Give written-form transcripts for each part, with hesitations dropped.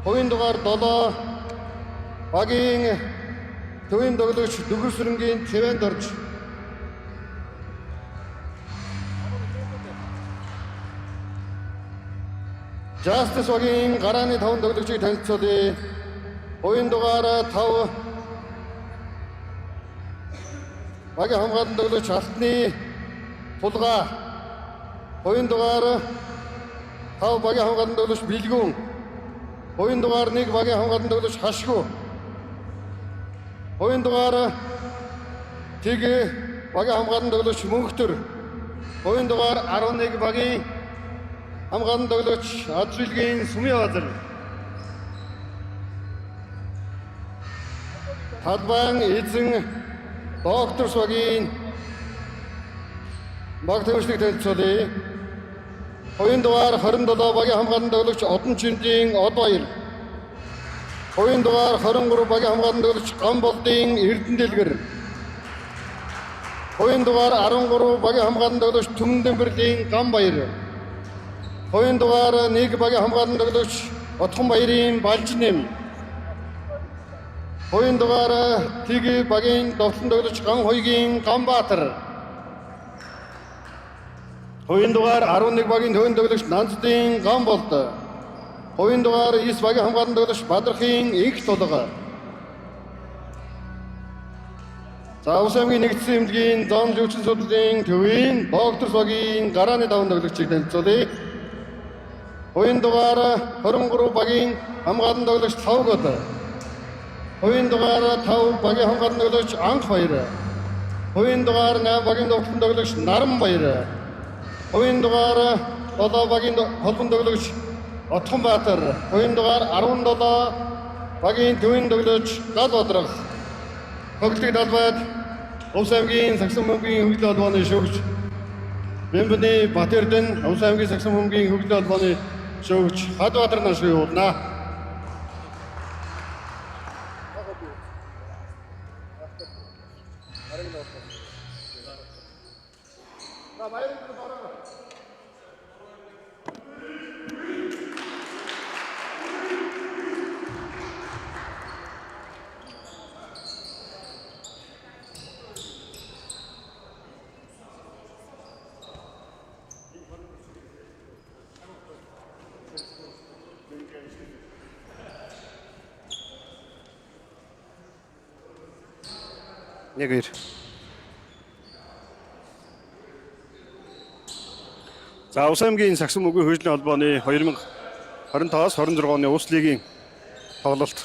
Хувийн дугаар 7 багийн төвийн тоглогч Дүгэрсрэнгийн цэвэнд орж Justice багийн гарааны 5 тоглогчийг танилцуулъя. Хувийн дугаар 5 багийн хамгаалалтын тоглогч Алтны Тулгаа. Хувийн дугаар 5 багийн хамгаалалтын тоглогч Билгүн. Хувийн дугаар 1 багийн хамгаалалтын тоглогч Хашгүй. Хувийн дугаар Тэг багийн хамгаалалтын тоглогч Мөнхтөр. Хувийн дугаар 11 багийн хамгаалалтын тоглогч Адлилгийн Сүмбаатар. Талбайн эзэн доктор багийн баг төвчлэг танилцуулъя. Хувийн дугаар 27 багийн хамгаалалтын тоглогч Одончиндийн Одбаяр. Хувийн дугаар 23 багийн хамгаалалтын тоглогч Гамболдын Эрдэнэлгэр. Хувийн дугаар 13 багийн хамгаалалтын тоглогч Түмэндэмбэрлийн Гамбаяр. Хувийн дугаар 1 багийн хамгаалалтын тоглогч Отгонбаярын Балжнэм. Хувийн дугаар Тэг багийн довтлон тоглогч Ганхойгийн Ганбаатар. Хувийн дугаар 11 багийн төвийн тоглогч Нанцдын Гамболд. Хувийн дугаар 9 багийн хамгаалалтын тоглогч Бадрахын Инх Тулга. За Улс аймгийн нэгдсэн эмнэлгийн зам зөвчн судлалын төвийн доктор багийн гарааны 5 тоглогчийг танилцуулъя. Хувийн дугаар 23 багийн хамгаалалтын тоглогч Лавгод. Хувийн дугаар 5 багийн хамгаалалтын тоглогч Анхбаяр. Хувийн дугаар 8 багийн довтлон тоглогч Наранбаяр. Хувийн дугаар 7 багийн холбон тоглогч Отгонбаатар. Хувийн дугаар 17 багийн төвийн тоглогч Галбадрах. Тоглолтын талбайд Улс аймгийн Сагсан бөмбөгийн хөгжлийн холбооны шүүгч Бэмбэний Батэрдэн, Улс аймгийн Сагсан бөмбөгийн хөгжлийн холбооны шүүгч Хадбаатар нар шүүгүүлнэ. Яг ир. За Улс аймгийн Сагсан бөмбөгийн хөгжлийн холбооны 2025-аас 26 оны Улс лигийн тоглолт.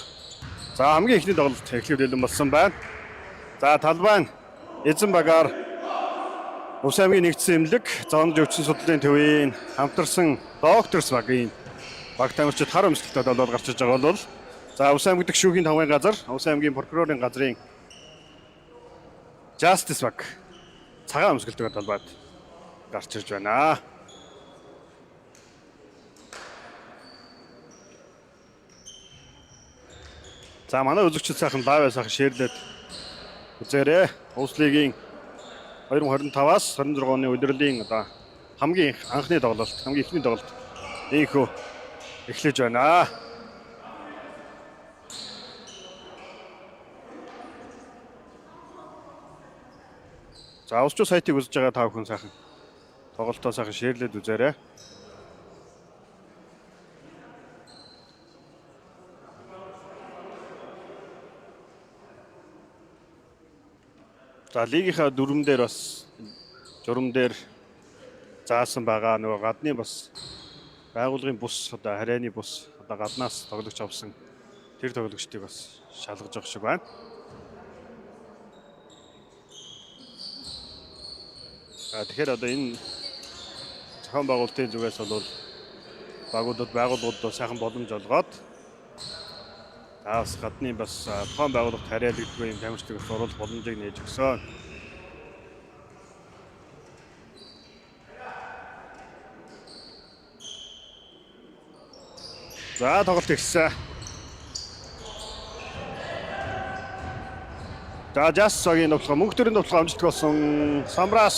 За хамгийн ихний тоглолт эхлүүлэлэн болсон байна. За талбайн эзэн багаар Улс аймгийн нэгдсэн эмнэлэг зам зөвчн судлалын төвийн хамтарсан докторс багийн баг тамирчид хар өмсөлтөд болоод гарч иж байгаа бол За Ус аймаг гүшүүхийн тавгын газар, Ус аймгийн прокурорын газрын Justice баг цагаан өмсгөлтөөр талбайд гарч ирж байна. За манай үзэгчид сайхан лайв сайхан шеэрлээд үзээрэй. Улс лигийн 2025-аас 26 оны удирдлагын одоо хамгийн анхны тоглолт, хамгийн ихний тоглолт ийхүү эхлэж байна. За улсчуу сайтыг үзэж байгаа та бүхэн сайхан тоглолтоо сайхан шеэрлээд үзээрэй. За лигийнхаа дүрмэн дээр бас журам дээр заасан байгаа нөгөө гадны бас байгууллагын бус одоо харайны бус одоо гаднаас тоглогч авсан тэр тоглогчдыг бас шалгаж явах шиг байна. Тэгэхээр одоо энэ зохион байгуулалтын зүгээс бол байгууллагуудад сайхан боломж олгоод бас гадны бас зохион байгуулалт харьяалагдгүй юм тамирчдыг оруулах боломжийг нээж өгсөн. За тоглолт ихсэн. За Жассогийн тоглох мөнх төрийн тоглох амжилттай болсон Самраас.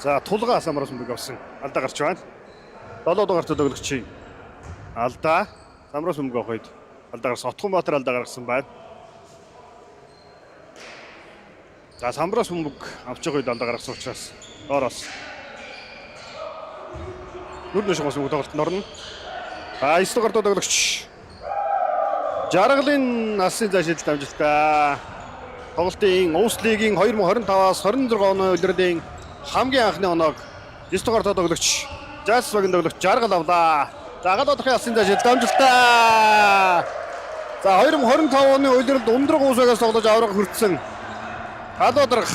За тулгаа Самраас мөнгө авсан. Алдаа гарч байна. 7 дугаар тоглогч алдаа Самраас мөнгө авах үед алдаа гарсан. Отгонбаатар алдаа гаргасан байна. За Самраас мөнгө авч байгаа үед алдаа гаргасан учраас доороос нүрнэш гос мөнгө тоглолтод орно. 9 дугаар тоглогч Жаргалын насын зашилт амжилттай. Тоглолтын Улс лигийн 2025-аас 26 оны удирдлагын хамгийн анхны оног 9 дугаар тоглогч Жассогийн тоглогч Жаргал авлаа. За гадаадын насын зашилт амжилттай. За 2025 оны удирдлагад ундраг уусаагаас тоглож авраг хүртсэн гадаадрах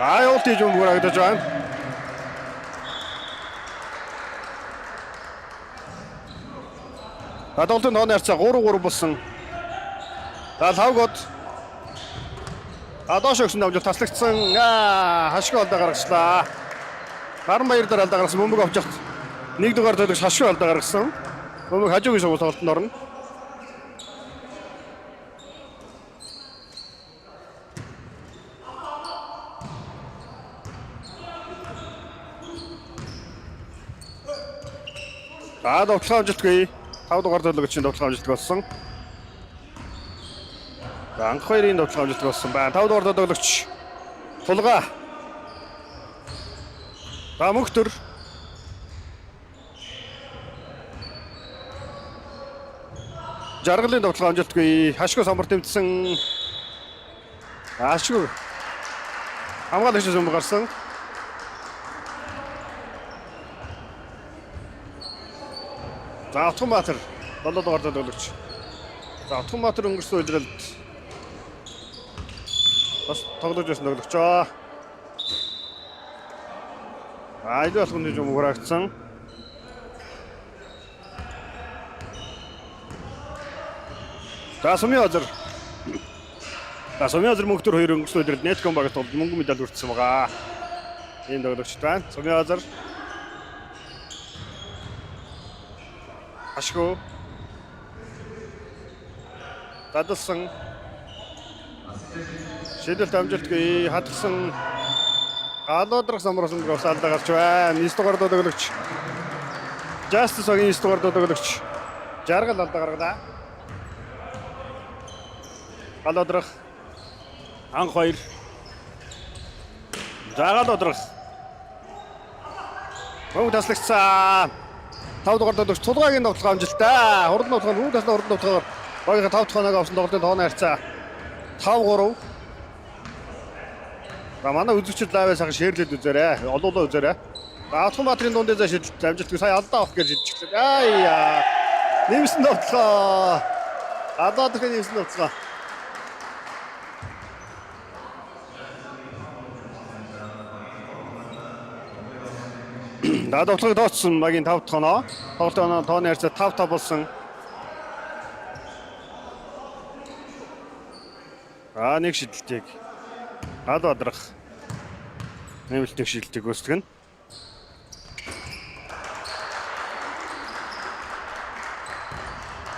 Аюулт хийж мөнгө харагдаж байна. Гадаадын тооны харьцаа 3-3 болсон. За 5 гол. Доош өгсөн амжилт таслагдсан. Хашиг алдаа гаргачлаа. Гаранбаяр дээр алдаа гаргасан мөнгө авч явах. 1 дугаар төлөв хашиг алдаа гаргасан. Мөнгө хажуугийн шууд тоглолтод орно. Тоглох амжилтгүй 5 дугаар төлөвчийн тоглох амжилттай болсон. Анх хоёрын тоглох амжилттай болсон байна. 5 дугаар төлөвч тулгаа. Мөнх төр Жаргалын тоглох амжилтгүй хашгүй самбар тэмцсэн. Хашгүй хамгаалагч юм гарсан. За Отгонбаатар 7 дугаар төлөвлөгч. За Отгонбаатар өнгөрсөн удирдалд бас тоглож байсан төлөвлөгч. Айд болгоны юм хураагдсан. За Сумиазар мөнх төр 2 өнгөрсөн удирдалд Нетком багт мөнгө медаль хүртсэн байгаа. Энэ төлөвлөгч байна. Сумиазар Ашгүй Дадалсан шийдэлт амжилтгүй хатсан гадаадрах самраас өнгөрөх алдаа гарч байна. 9 дугаар тоглогч Justice-ийн 9 дугаар тоглогч Жаргал алдаа гаргалаа. Гадаадрах анх хоёр Гадаадрах мөнгө таслагдсан. 5 дугаар тоглогч Тулгаагийн тоглох амжилттай. Хурдан тоглох нь хурдан тоглохоор багийнхаа 5 дахь хоног авсан тоглолтын тооны харьцаа 5-3. Манай үзэгчид лайваа сайхан шеэрлээд үзээрэй. Олоолаа үзээрэй. Отгонбаатарын дундын зай шидэлт амжилтгүй сая алдаа авах гэж хэлчихлээ. Нэмсэн тоглоо. Гадаадын нэмсэн тоглоо. За тоглогыг тооцсон багийн 5 дахь оноо. Тоглолтын тооны харьцаа 5-5 болсон. Нэг шидэлтийг гал бадрах нэмэлтийн шидэлтийг үүсгэнэ.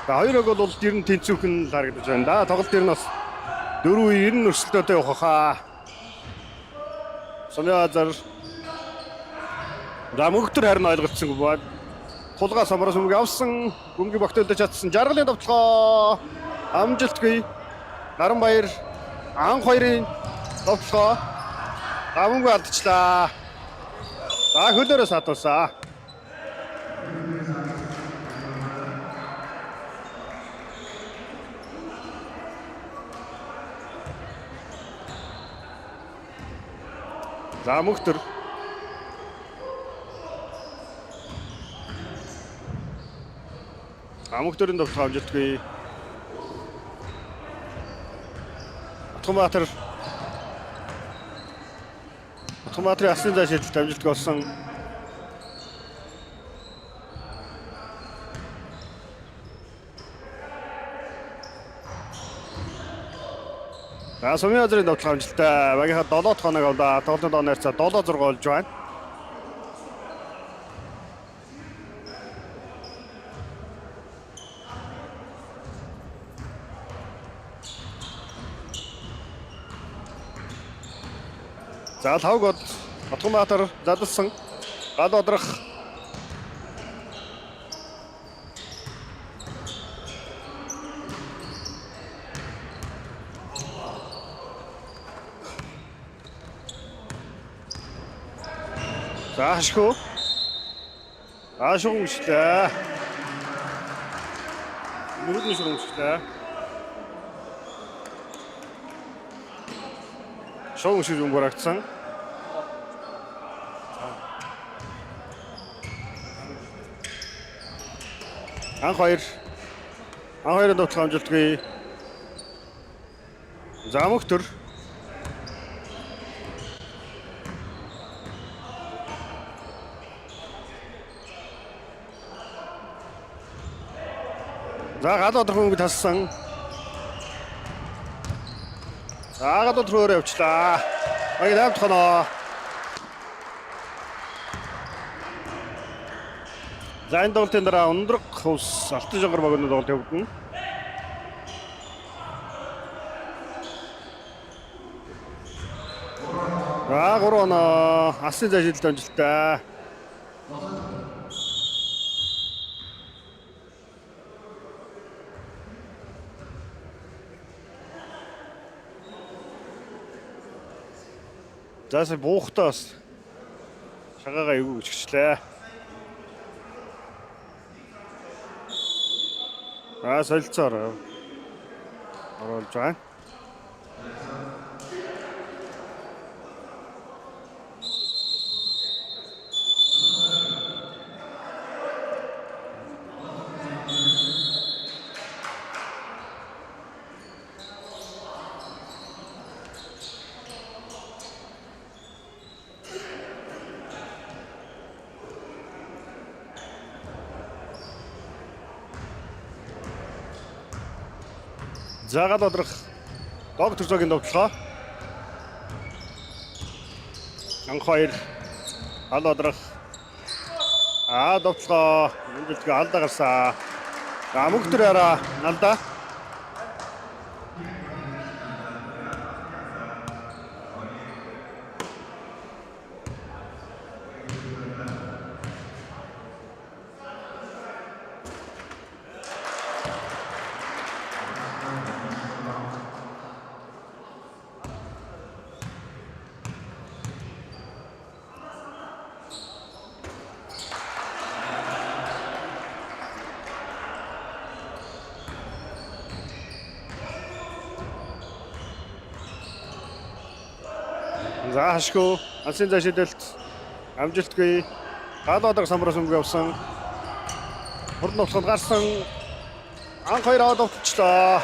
За хоёрог бол ер нь тэнцвүүхэн харагдаж байна да. Тоглолт ер нь бас 4-2 өрсөлдөөтэй явах хаа. Сумьязар мөнгөтөр харин ойлгогдсонгүй бод. Тулгаа самраас мөнгө авсан. Мөнгө багтаадаж чадсан. Жаргалын товтлогоо амжилтгүй. Наранбаяр анх хоёрын товтлогоо мөнгө алдчихлаа. За хөлөөрөө сатуулсаа. За мөнгөтөр Мөнгөтөрийн товтлого амжилтгүй. Батбаатарын асны зай шийдэлт амжилтгүй болсон. За Сумьязрын товтлого амжилттай. Багийнхаа 7 дахь хоног авлаа. Тоглолтын дооны харьцаа 7-6 болж байна. За тавгод Батбаатар задалсан. Гал бодрох. За хашгүй. Шугамчлаа. Нүдний шугамчлаа. Шугамшиг юм барагдсан. Анх хоёрын товтлого амжилтгүй. За мөнгөтөр. За гал бодрох мөнгө тассан. За гал бодроор явчлаа. Багийн 8 дахь оноо. За энэ тоглолтын дараа ундрах ус алтан жонгор багийн тоглолт явагдана. За 3 оноо асны зай шийдэлт амжилттай. За буухтаас шагаага эвгүй өчгчлээ. Солилцоор оруулж байна. За гал бодрох доктор зогийн товтлогоо. Анх хоёр гал бодрох. Товтлогоо амжилтгүй алдаа гарсан. За мөнгөтөр араа налдаа. За хашгүй алсын зай шийдэлт амжилтгүй. Гал бодрох самбраас мөнгө авсан. Хурдан товтлогод гарсан. Анх хоёр аваад товтлчлаа.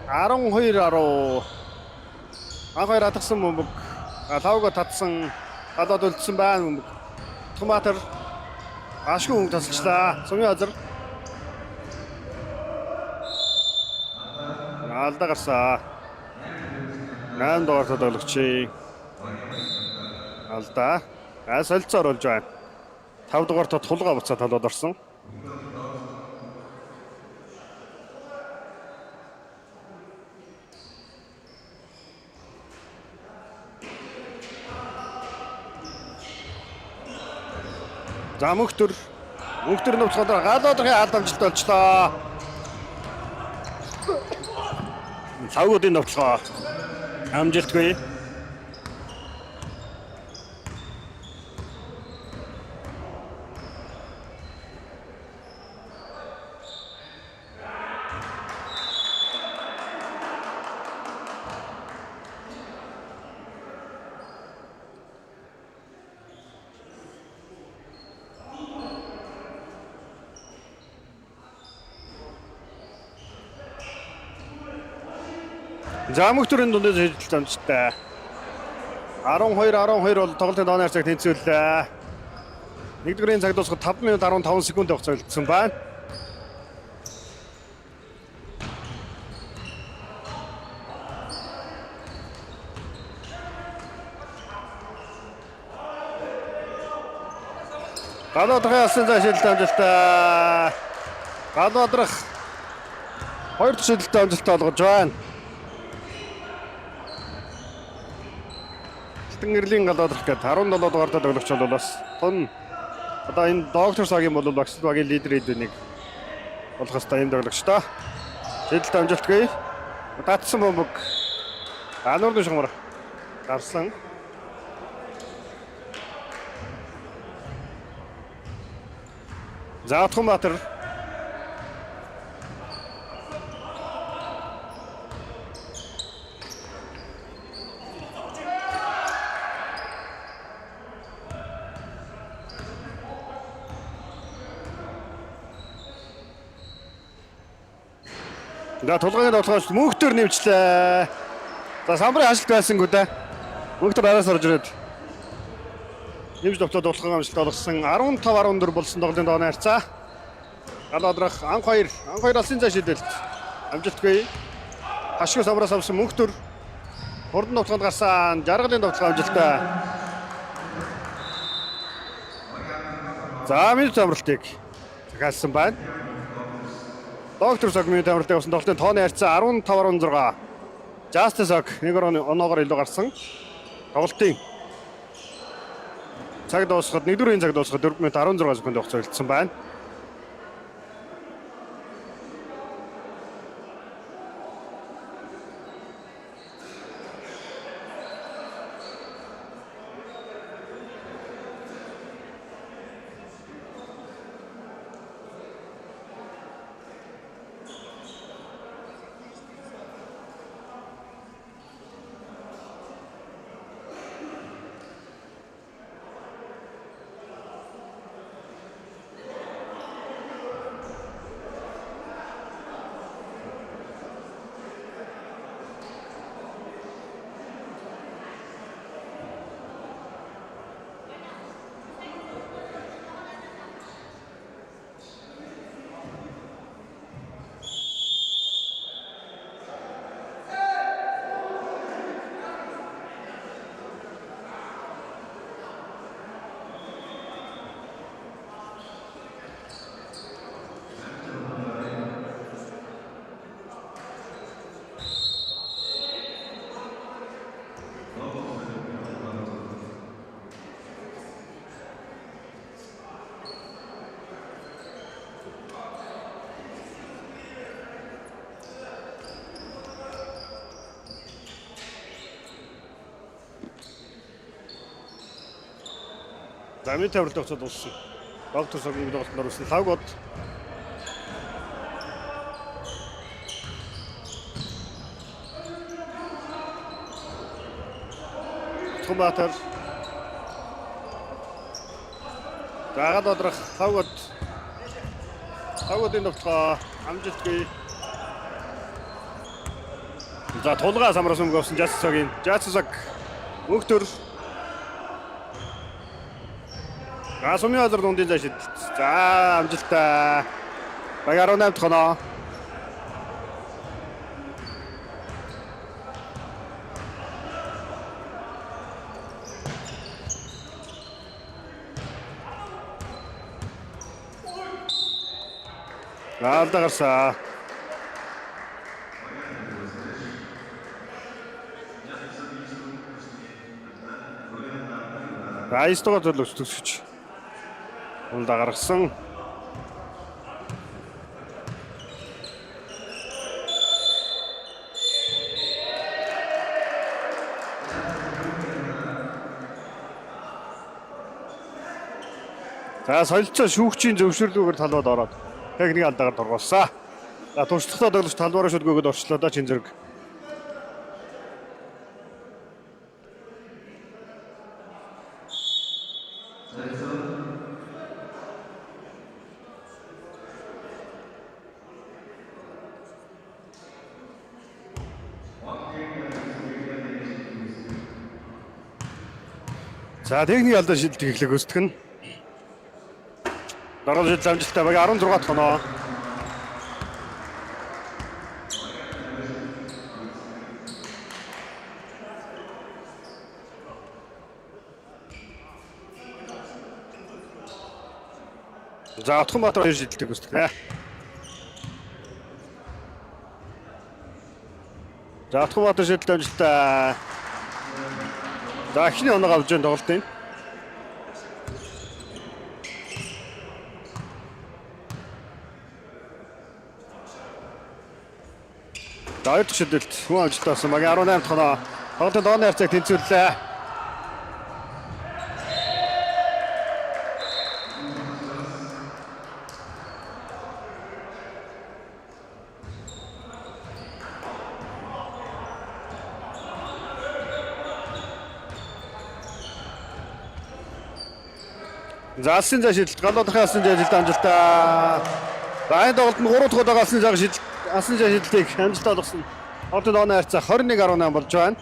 12-10. Анх хоёр атгсан мөнгө Лавга татсан гадаад үлдсэн байна. Томатер ашгүй хүн тасалчлаа. Сумын азар. Алдаа гарсан. 8 дугаар тоглогч. Алдаа. Солилцоор болж байна. 5 дугаар тулгаа буцаад толгойд орсон. За мөнхтөр нууцгадаар галуудын алдамжлалт болчлоо. Савгуудын нууцгаа амжилтгүй. За мөнхтөрийн дундаас хэлж амжилттай. 12 бол тоглолтын дооны цаг тэнцвэрлээ. Нэгдүгээрийн цаг дуусахад 5 минут 15 секунд хугацаа үлдсэн байна. Гадаадрах ясан за шилдэг амжилттай. Гадаадрах 2 шилдэг амжилттай олгож байна. Ирлийн гадаадрах гээд 17 дугаар тоглогч бол бас тун одоо энэ доктор цагийн бол багш багийн лидер эдвэнийг болох хэвээр юм тоглогч та. Шилдэг амжилтгүй. Татсан бомбог ануурны шугамар гарсан. За Томатер За тулгааны тоглогч мөнхтөр нэмчлээ. За самбарын хаалт байсангүй да. Мөнхтөр араас орж ирээд нэмж довтлоод тулгааны амжилт олгосон 15-14 болсон тоглолтын дооны харьцаа. Галаадрах анх хоёр алсын цаа шидэлт амжилтгүй. Хашгүй самбараас авсан мөнхтөр хурдан тоглоонд гарсан жаргалын тоглох амжилттай. За минут амралтыг захиалсан байна. Доктор цаг минут амралтыг авсан тоглолтын тооны харьцаа 15-16. Justice-аг нэг оноогоор илүү гарсан. Тоглолтын цаг дуусахад нэгдүгээрийн цаг дуусахад 4 минут 16 секунд хугацаа үлдсэн байна. За минут тавралт өгцөд дууссан. Доктор цагийн тоглолтод орсон лавгод Томатер Дагаад одрах лавгодын тоглолт амжилтгүй. За тулгаа самраас өмнө авсан Жацсаг Мөнхтөр. Сумын азар дундын зай шидэлт. За амжилттай. Баг 18 тоноо. Алдаа гарсан. Айстгаа төлөвч төгсөж. Ундаа гаргасан. За солилцоо шүүгчийн зөвшөөрлөгөөр талбайд ороод техник алдаагаар дургуулсан. За туршлагатай тоглогч талбайраа шүлгөөгд орчлоо да чин зэрэг. За техник алдаа шилдэг эхлэх өсдөх нь. Дараагийн шилдэг амжилттай баг 16 тоноо. За Отгонбаатар 2 шилдэг өсдөх. За Отгонбаатар шилдэг амжилттай. За ихний оноо авч байгаа тоглолтын. За хоёр дахь шилдэлт хүн амжилттай болсон. Баг 18 тоноо. Тоглолтын дооны харьцааг тэнцвэрлээ. За алсын зай шидэлт галуудын алсын зай шидэлт амжилттай. За энэ тоглолт нь 3 дахь удаа алсын зай шидэлтийг амжилттай олгосон. Тоглолтын дооны харьцаа 21-18 болж байна.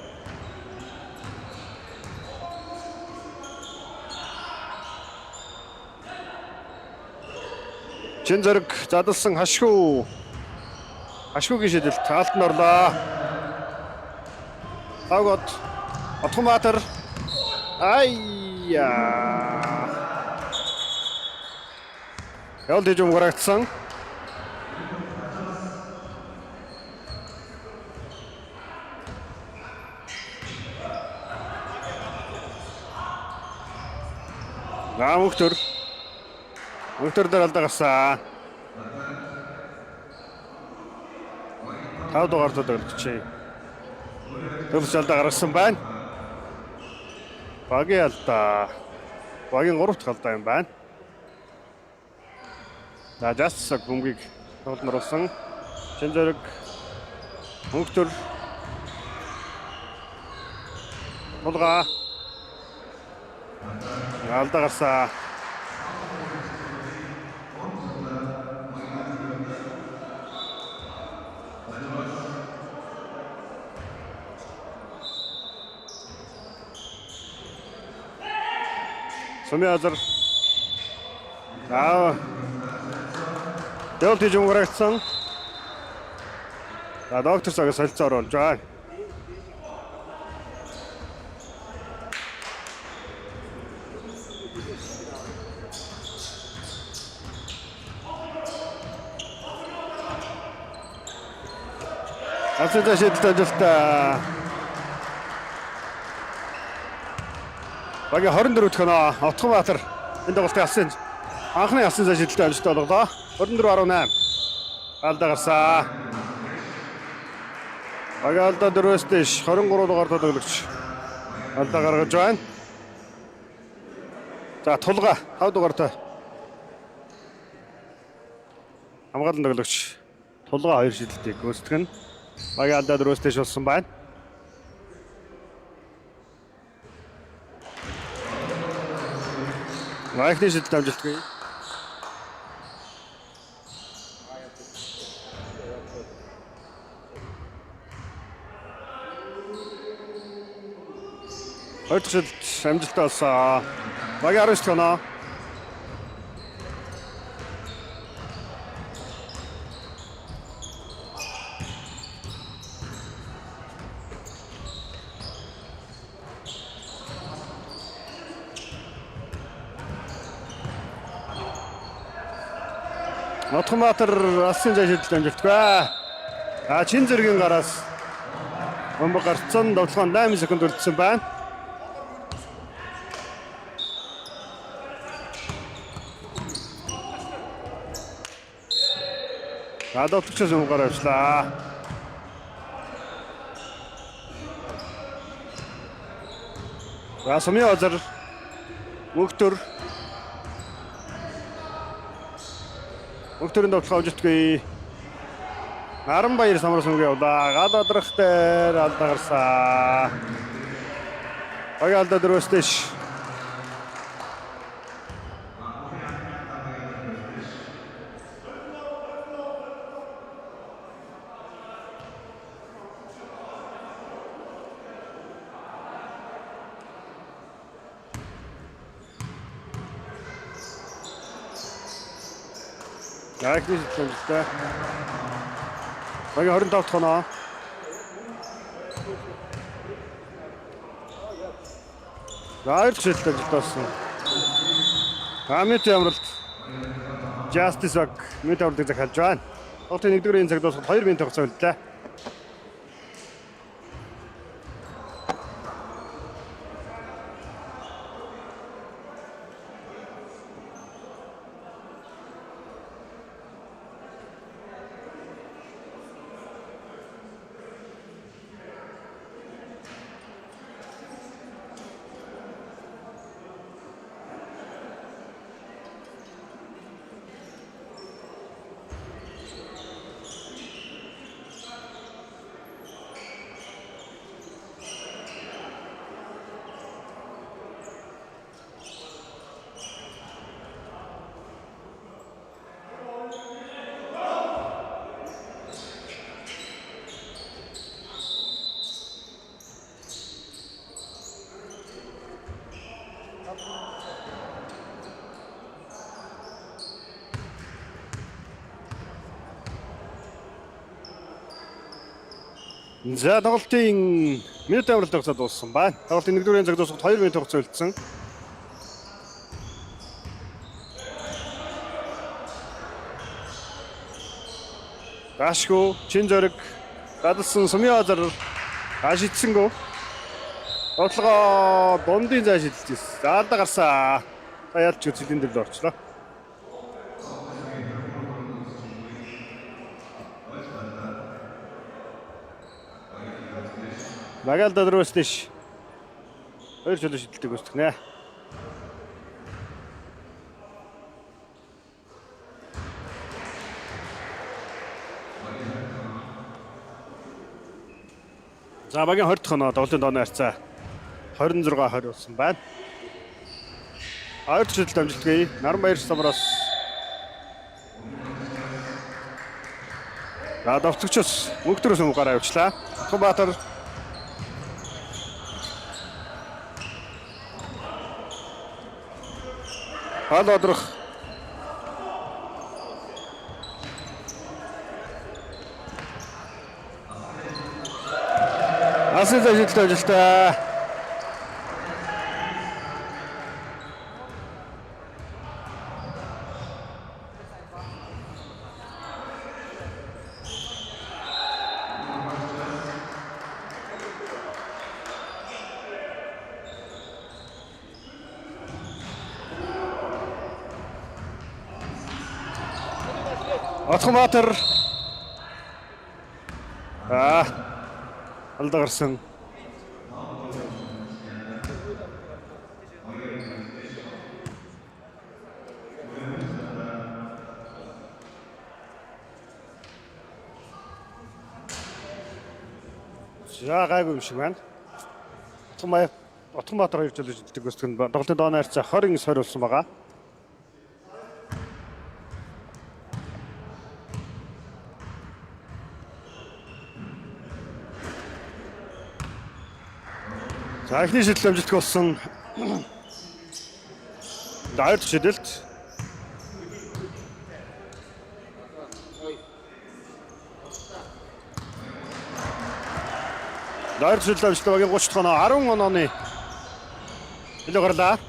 Чин зэрэг задалсан хашгүйгийн шидэлт алтан орлоо. Агот Отгонбаатар Явал дэж өмгөрөгдсөн. Мөнхтөр дээр алдаа гарсан. 5 дугаар тоглогч. Төлөвч алдаа гаргасан байна. Багийн алдаа. Багийн 3 дахь алдаа юм байна. За жас бөмбөгийг тоглолтод оруулсан. Чин зэрэг Мөнхтөр Булга алдаа гарсан. Сумын азар. Дэвл дэж өмгөрөгдсөн. За доктор цагаас солилцоо оруулж байна. Алсын зай шидэлт амжилттай. Багийн 24 дахь оноо Отгонбаатар энэ тоглолтын анхны алсын зай шидэлт амжилттай болголоо. 24-18 алдаа гарсан. Багийн алдаа дөрөвөөс дэш 23 дугаар тоглогч алдаа гаргаж байна. За Тулга 5 дугаартай хамгаалан тоглогч Тулга 2 шидэлтийг гүйцэтгэх нь багийн алдаа дөрөвөөс дэш болсон байна. Лайхны шидэлт амжилтгүй. Хоёр дахь шилжилт амжилттай болсон. Багийн 19 дахь оноо. Нотхомбаатар алсын зай шилжилт амжилтгүй. Чин зэргийн гараас бомб гарцсан довтлогоо 8 секунд үлдсэн байна. Довтлогчоос өмгөр авчлаа. Расмын озер Мөхтөрийн довтлогоо авжилтгүй. Наранбаяр самраас өнгө явлаа. Гал одрох дээр алдаа гарсан. Багийн алдаа дөрөвстэйш. Яг л хэлсэн. Багийн 25 дахь оноо. Хоёр шилжилт амжилтсан. Амит ямралт. Justice баг мэд авралыг захиалж байна. Тоглолтын 1-р цаг дуусахад 2 минут хугацаа үлдлээ. За тоглолтын минут авралт хугацаа дууссан байна. Тоглолтын 1-р цаг дуусахад 2 минут хугацаа үлдсэн. Гашгүй, чин зориг, гадалсан сумын озер ашигдсангүй. Тоглогоо дундын зай шилжилж ирсэн. За алдаа гарсан. Ялч үзлийн дээр орчлоо. Багаал дадрууш. Хоёр чөлөө шидэлтийг үүсгэх нэ. За багийн 20 дахь оноо тоглолтын дооны харьцаа 26-20 болсон байна. Хоёр чөлөлт амжилтгүй. Наранбаяр самраас довтлогчоос мөнхтөрөөс өмнө гараа явуулчлаа. Нотхомбаатар Халодрох. Асэл ажилтаа. Нотхомбаатар алдаа гарсан. За гайгүй юм шиг байна. Нотхомбаатар 2 жил жилдэг өсгөн тоглолтын дооны харьцаа 29-20 болсон байгаа. За эхний шидэлт амжилттай болсон. Хоёр дахь шидэлт. Хоёр дахь шидэлт амжилттай багийн 30 дахь оноо 10 онооны илүү гарлаа.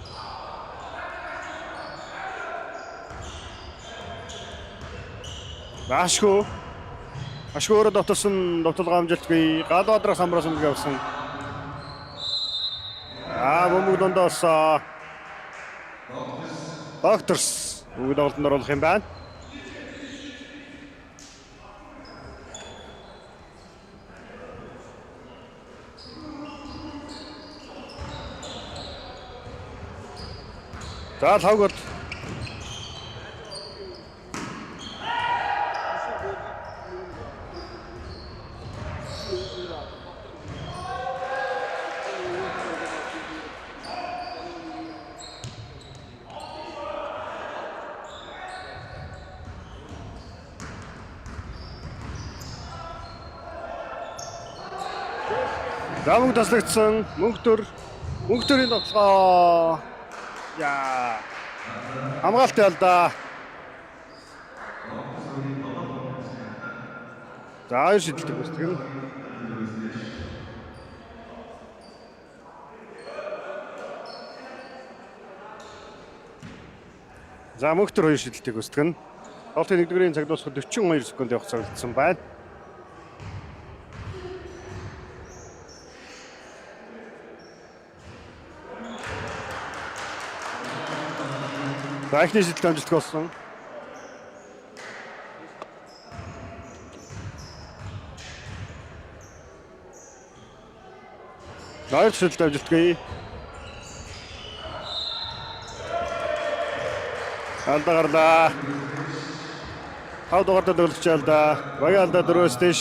Ашгүй өөрөө дотсон довтлогоо амжилтгүй гал одрох самбраас өмнө явсан. Бөмбөг дондоос Doctors бүгд олдон оруулах юм байна. За тавгад Замг таслагдсан мөнгөтөрийн тоглоо. Хамгаалт ялдаа. За хоёр шидэлт үүсгэн. За мөнгөтөр хоёр шидэлтийг үүсгэн. Тоглолтын 1-р цаг дуусахад 42 секунд явах цагтсан байна. Эхний шидэлт амжилттай болсон. Хоёр шидэлт амжилтгүй. Алдаа гарлаа. Хав дугаард төлөвлөж алдаа. Багийн алдаа 4-өөс дэш.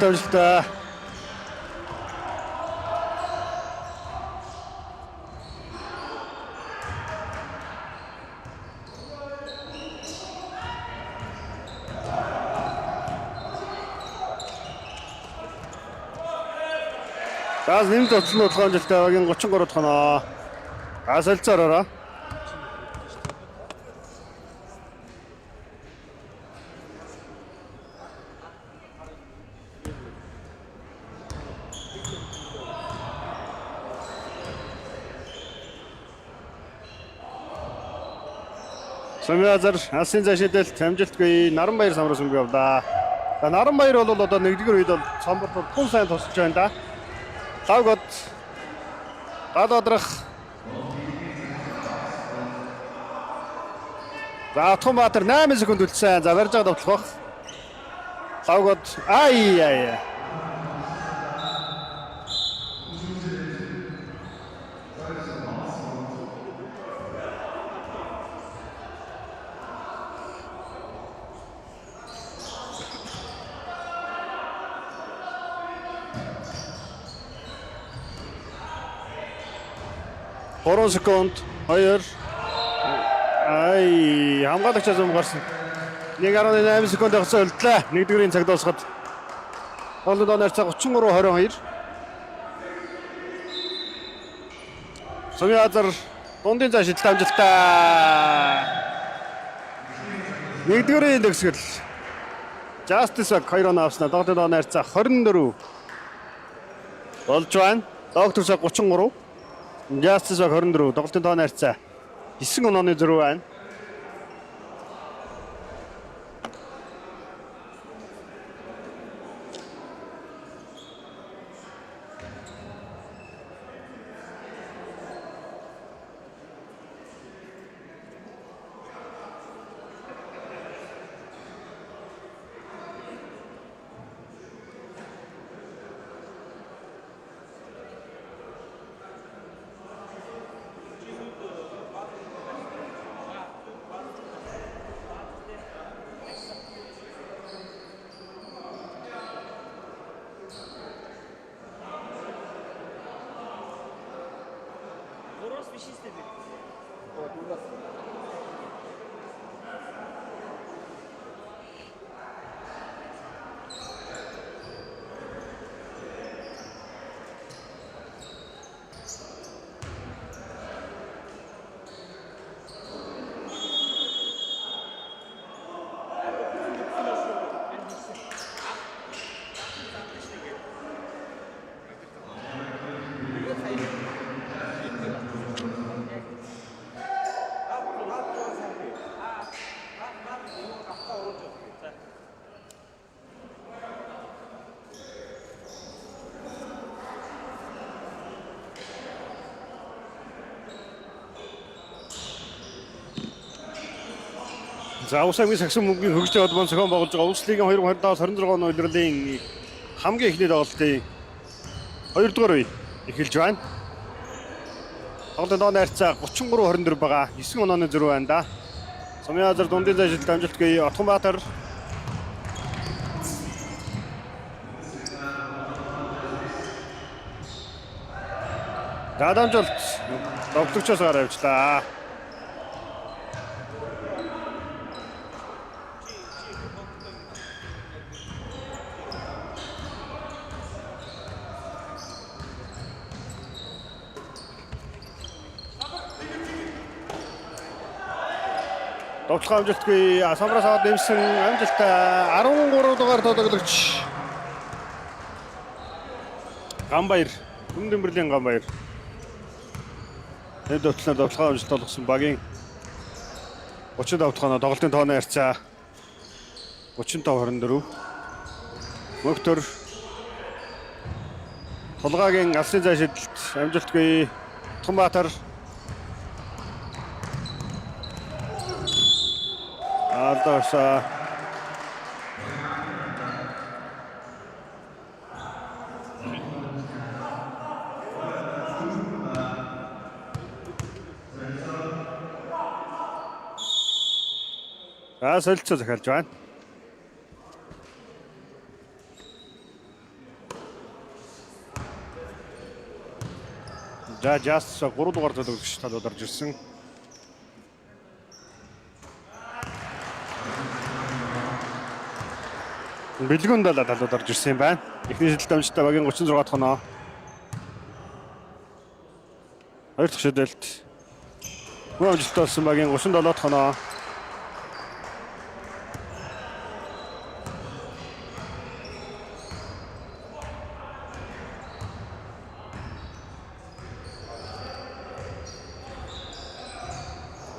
Амжилттай. Газ нэмд утсан бодлого амжилттай багийн 33 дахь оноо. Газ солилцоороо. Сумиазар алсын цааш шидэлт амжилтгүй Наранбаяр самраас өнгө явлаа. За Наранбаяр бол одоо 1-р үед бол цомборт тун сайн тусалж байна да. Тавгад гадаадрах. За Томбатар 8 секунд үлдсэн. За барьж байгаа довтлох бах. Тавгад ай. Орон секунд 2 хамгаалагч зам гарсан. 1.8 секунд явсан үлдлээ. 1-р цаг дуусахад Олонд оноор цаг 33-22. Сумиазар дундын цааш шидэлт амжилттай. 1-р төгсгөл. Justice 2 оноо авснаа. Олонд оноор цаг 24 болж байна. Доктор цаг 33. Justice 24 тоглолтын тооны харьцаа 9 онооны зөрүү байна. За Улс аймгийн сагсан мөнгөний хөгжлийн холбоон зохион байгуулж байгаа Улс лигийн 2025-26 оны улирлын хамгийн эхний тоглолтын 2 дугаар үе эхэлж байна. Тоглолтын доо найрцаа 33-24 байгаа. 9 онооны зөрүү байна да. Сумын азар дундын зайшилт амжилтгүй Отгонбаатар Дамжуулт докторчоос гараа явчлаа. Тоглох амжилтгүй Самраас аваад нэмсэн амжилт 13 дугаар тоглогч Ганбаяр Хүндэмбэрлийн Ганбаяр энэ дэвтлэн тоглох амжилт олгосон багийн 35 тоноо тоглолтын тооны харьцаа 35-24 Мөхтөр Толгойн алсын зайшилт амжилтгүй Отгонбаатар Алдаса солилцоо захиалж байна. За Жас 3 дугаар төлөвлөгч талууд орж ирсэн. Бэлгүүн талууд орж ирсэн юм байна. Эхний шидэлт амжилттай багийн 36 тоноо. Хоёр дахь шидэлт бүх амжилттай болсон багийн 37 тоноо.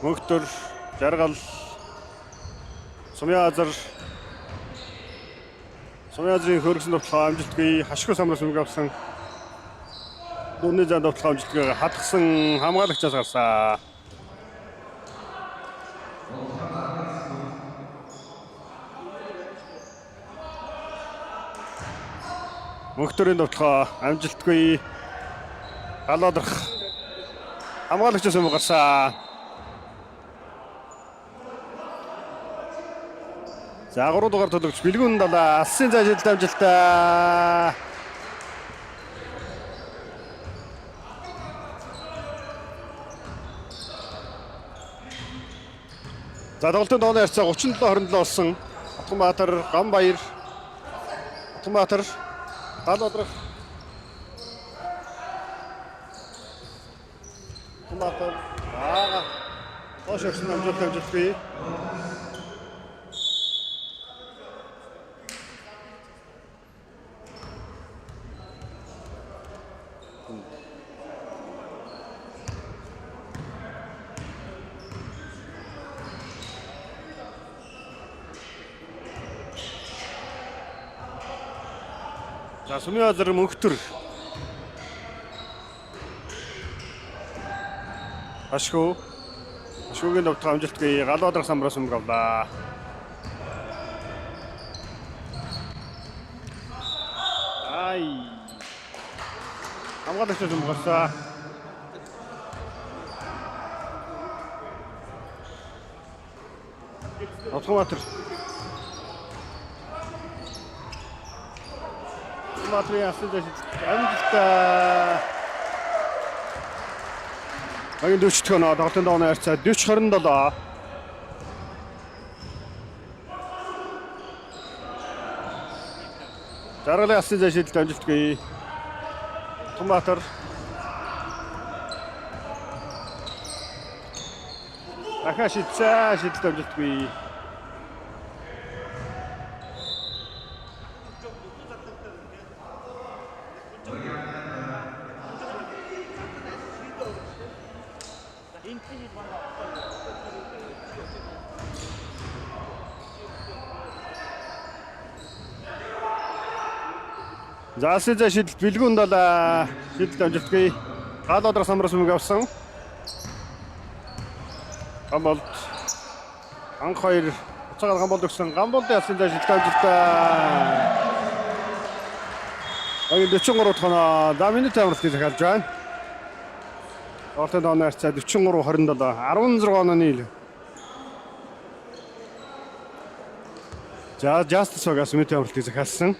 Мөхтөр Жаргал Сумын азрын хөргөсөн тоглох амжилтгүй хашгүй самраас өмнө авсан дөрөвний зам тоглох амжилтгүй хатгсан хамгаалагчаас гарсан. Мөхтөрийн тоглох амжилтгүй галаадрах хамгаалагчаас өмнө гарсан. За 3 дугаар төлөвч Бэлгүүн далаа алсын зайшилт амжилттай. За тоглолтын тооны харьцаа 37-27 болсон. Отгонбаатар Ганбаяр Отгонбаатар галаадрах Отгонбаатар Ошогсон амжилтгүй. За Сумын азар Мөнхтөр Ашгүйгийн довтлох амжилтгүй галаадрах самраас өмнө авлаа. Хамгаалагчаас өмнө гарсан. Отгонбаатар Матрийн асуулт амжилттай Багийн 40 тоноо тоглолтын дооны харьцаа 40-27. Жаргалын асны зай шийдэлт амжилтгүй. Томбатар дахиад шийдэлт амжилтгүй. Заасан за шийдэлт бэлгүүнд бол шийдэлт амжилтгүй. Гал одроос амраас мөнгө авсан. Гамболд анх хоёр уцаагаар гамболд өгсөн. Гамболдын ясан за шийдэлт амжилттай. Багийн 43 тоноо за минут амралтыг захиалж байна. Тоглолтын дооны харьцаа 43-27 16 онооны ил. За Justice Sog-аас минут амралтыг захиалсан.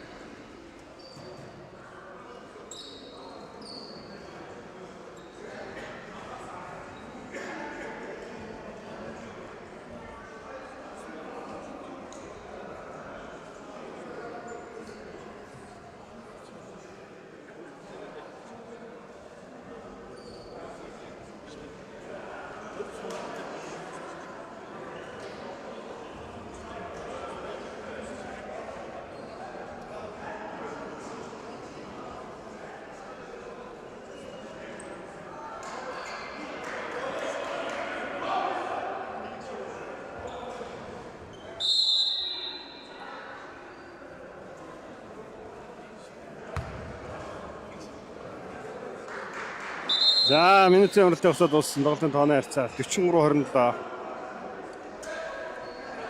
За минутын амралтын усад дууссан тоглолтын тооны харьцаа 43-27.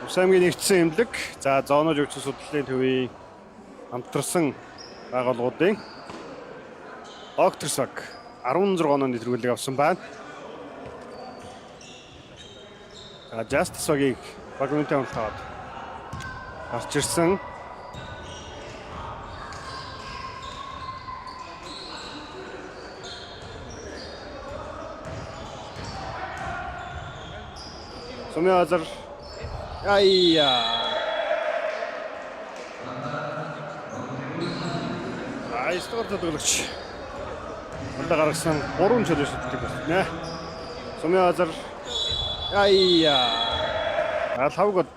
Усаймгийн нэгдсэн эмнэлэг. За зооно жүжиг судлалын төвийн хамтарсан байгууллагуудын Dr. Sog 16 онооны тэргүүлэг авсан байна. За Justice Sog-ыг баг минутын амралтад гарч ирсэн. Сумиазар аяа. Айстор тоглогч. Онда гаргасан 3 чөлөө шүтдэг байна. Сумиазар аяа. Алхавгод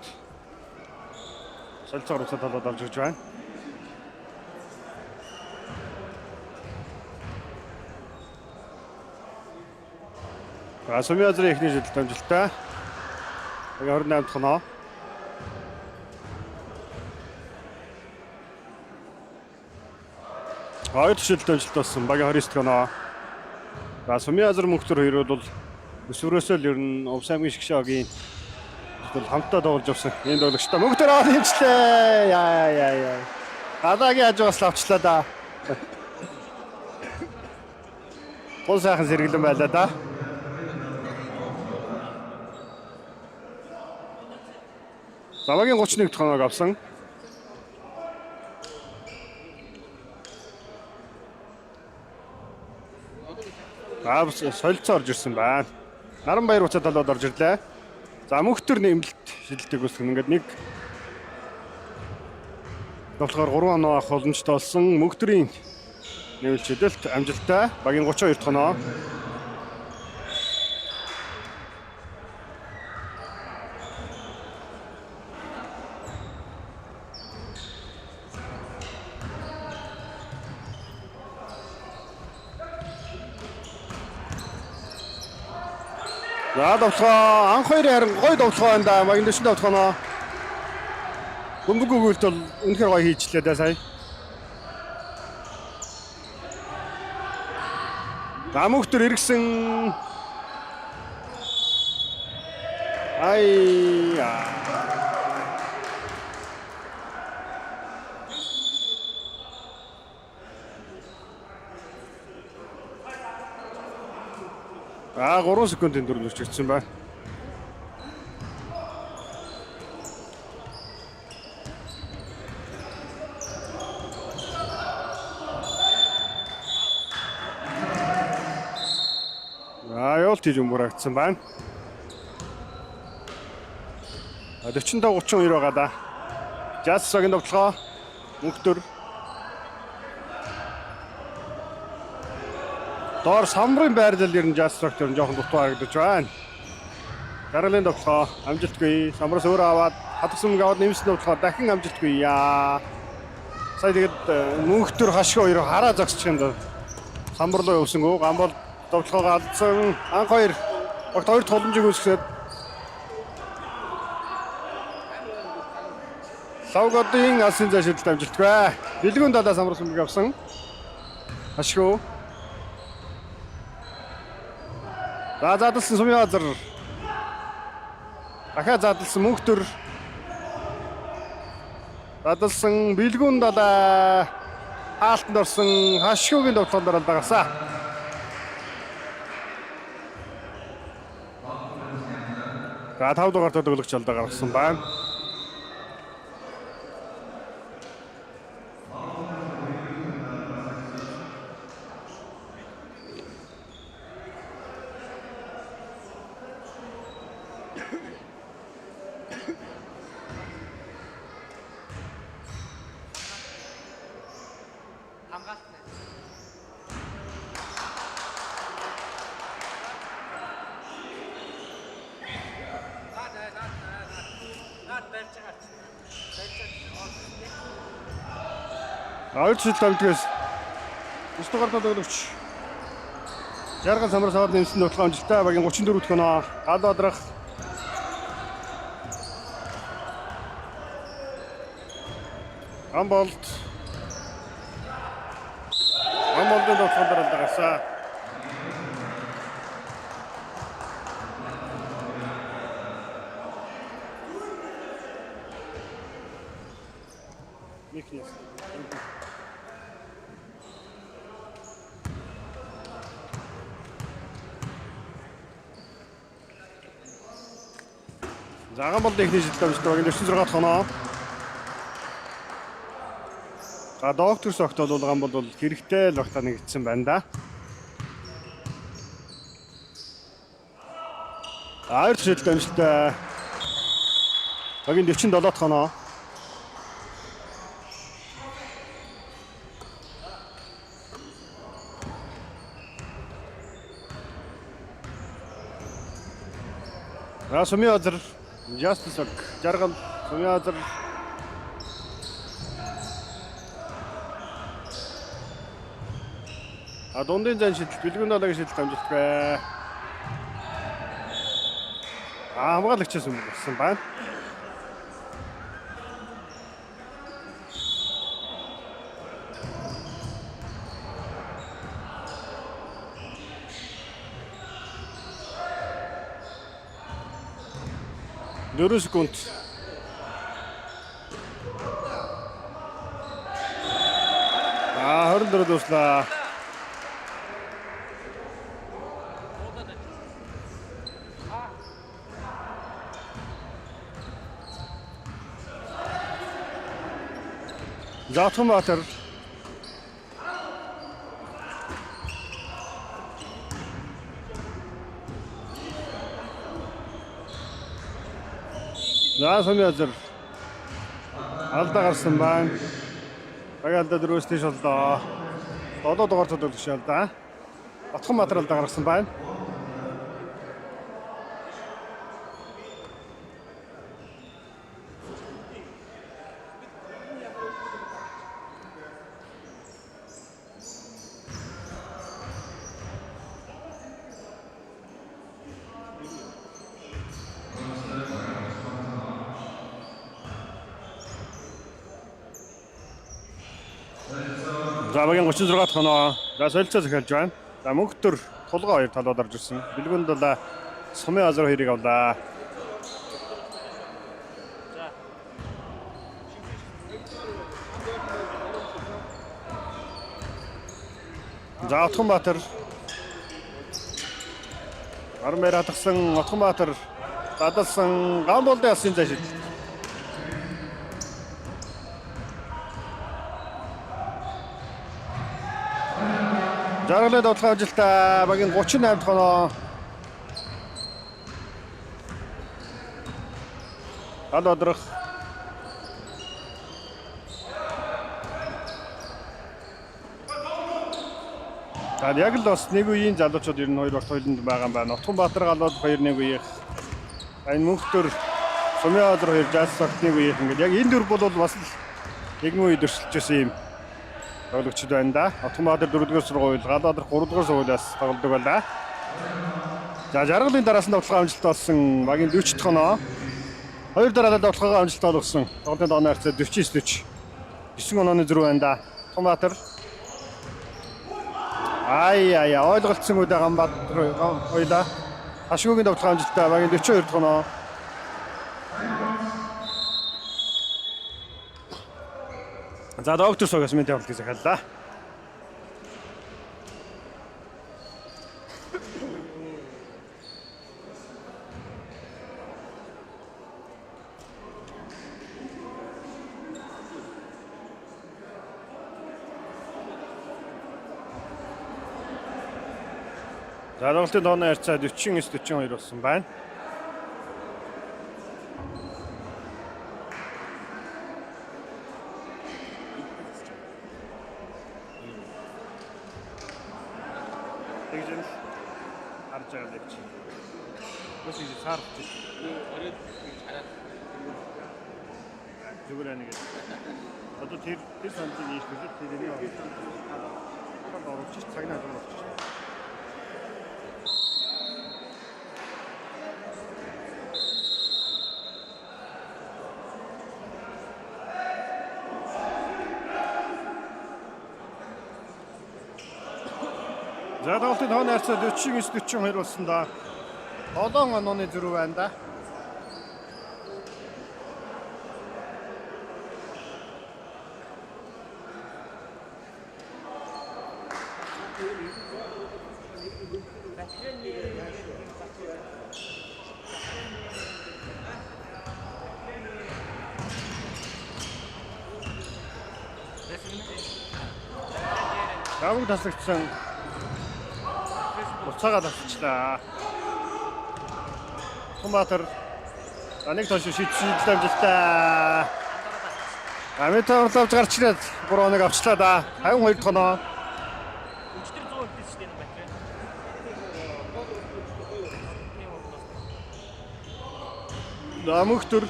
солилцоор усад толоод олж өгч байна. Сумиазрын эхний шийдэлт амжилттай. 28 тоноо. Хоёр шилжилт амжилт болсон. Багийн 29 тоноо. За Сумиазар мөнхтөр хоёр бол өсвөрөөсөө л ер нь Увсаймгийн Шгшогийн бол хамтдаа тоглож авсан. Энэ тоглогчтой мөнхтөр аа хэмжлээ. Яа. Гадаагийн хажуугаас авчлаа да. Гол сайхан сэргэлэн байлаа да. Завагийн 31 тоног авсан. Солилцоо орж ирсэн байна. Наранбаяр уцаад толоод орж ирлээ. За мөнхтөр нэмэлт шилжилтийг үүсгэн ингээд нэг тоглохоор 3 оноо авах боломжтой болсон. Мөнхтөрийн нэмэлт шилжилт амжилттай. Багийн 32 тоноо. За довтлоо анх хоёрын харин гой довтлоо байна да. Багийн 40 довтлоо. Бөмбөг өгүүлт бол үнэхээр гоё хийчлээ да сая. Мөнхтөр иргсэн. Аяа. А 3 секундын дөрөв өчигдсэн байна. битэж өмөрөгдсөн байна. 45-32 байгаа да. Жас цагийн тоглоо мөнхтөр доор самбарын байрлал ер нь Жас цагт ер нь жоохон дутуу харагдаж байна. Дараагийн тоглоо амжилтгүй самбараас өөр аваад хатгсан мөнгө аваад нэмсэн тоглоо дахин амжилтгүй яа. Сая тэгээд мөнхтөр хашиг хоёр хараа зогсчих юм даа. Самбар руу явсангүй гамбол тоглоогоо алдсан. Анх хоёр огт хоёр толомжийг үүсгэхэд Савгодын алсын зай шидэлт амжилтгүй. Бэлгүүн далаа самбараас мөнгө авсан. Хашиг. Заадалсан Сумын Азар. Дахиад заадалсан мөнхтөр. Заадалсан бэлгүүн далаа хаалтанд орсон хашгиугийн тоглоомоор алдагаасаа. За 5 дугаар тоглогч алдаа гаргасан байна. Авч шилдэлтгээс устгаар тоглогч Жаргал самбар савар нэмсэн тоглоом амжилттай багийн 34 дэх оноо гал бадрах Амболд Амболдын тоглоомоор алдагаасаа. Михнес Заган бол техник шилдэлт багийн 46 дахь оноо. За доктор согт бол гамбол бол хэрэгтэй л багтаа нэгдсэн байна да. Аарч шилдэлт амжилттай. Багийн 47 дахь оноо. Сумын Азар Justice Жаргал Сумын Азар дундын зан шидэлт бэлгүүн далаагийн шидэлт амжилттай. Хамгаалагчаас өмөрсөн байна. Дөрөв секунд. А 24 дуслаа. Затматер Сумын Азар алдаа гарсан байна. Багаалда дөрөвсний шолдоо. 7 дугаар тоглогч алдаа. Батхан материал алдаа гарсан байна. За багийн 36 дахь оноо. За солилцоо захиалж байна. За мөнхтөр тулгаа хоёр талууд орж ирсэн. Бэлгүүн далаа Сумын Азар хоёрыг авлаа. За Отгонбаатар Армээр хатгсан Отгонбаатар дадалсан гамболдын алсын зай шидэлт. Жаргалын тоглох ажилтаа багийн 38 дахь оноо Гал одрох. Яг л бас нэг үеийн залуучууд ер нь хоёр багт хойлонд байгаа юм байна. Утганбаатар галууд 2-1 үеих. Энэ мөнхтөр Сумьяадар 2 Жаасагтны үеих ингээд яг энэ дөрв бол бас л нэгэн үед өрсөлдөж юм тоглогчд байна да. Утганбаатар 4-р сургууль, Галбаатар 3-р сургуулиас тоглодог байлаа. За жаргалын дараас нь тоглох амжилт болсон багийн 40 дахь оноо. Хоёр дараалал тоглохоо амжилт олгосон. Тоглолтын оноо харьцаа 49-40. 9 онооны зөрүү байна да. Утганбаатар ойлголцсон үдэ Ганбаатар хоёлаа. Ашгүйгийн тоглох амжилттай багийн 42 дахь оноо. За доктор согос мэд явуулт гэж хэллаа. За тоглолтын тооны харьцаа 49-42 болсон байна. Тэгжэл харж байгаа л чи. Бас их сард. Зүгээр нэг. Одоо тэр сантын нийлбэл тэрний оруулж цагнаа оруулж. За тоглолтын тооны харьцаа 49-42 болсон да. 7 онооны зөрүү байна да. Давуу тасагчсан уцаагаа тасчлаа. Утганбаатар нэг тоош шийдсэн амжилттай. Амитар тавж гарч ирээд 3-1 авчлаа да. 52 дахь оноо. Өчтөр 100 хэвчээ шүү дээ батраа. Мөнхтөр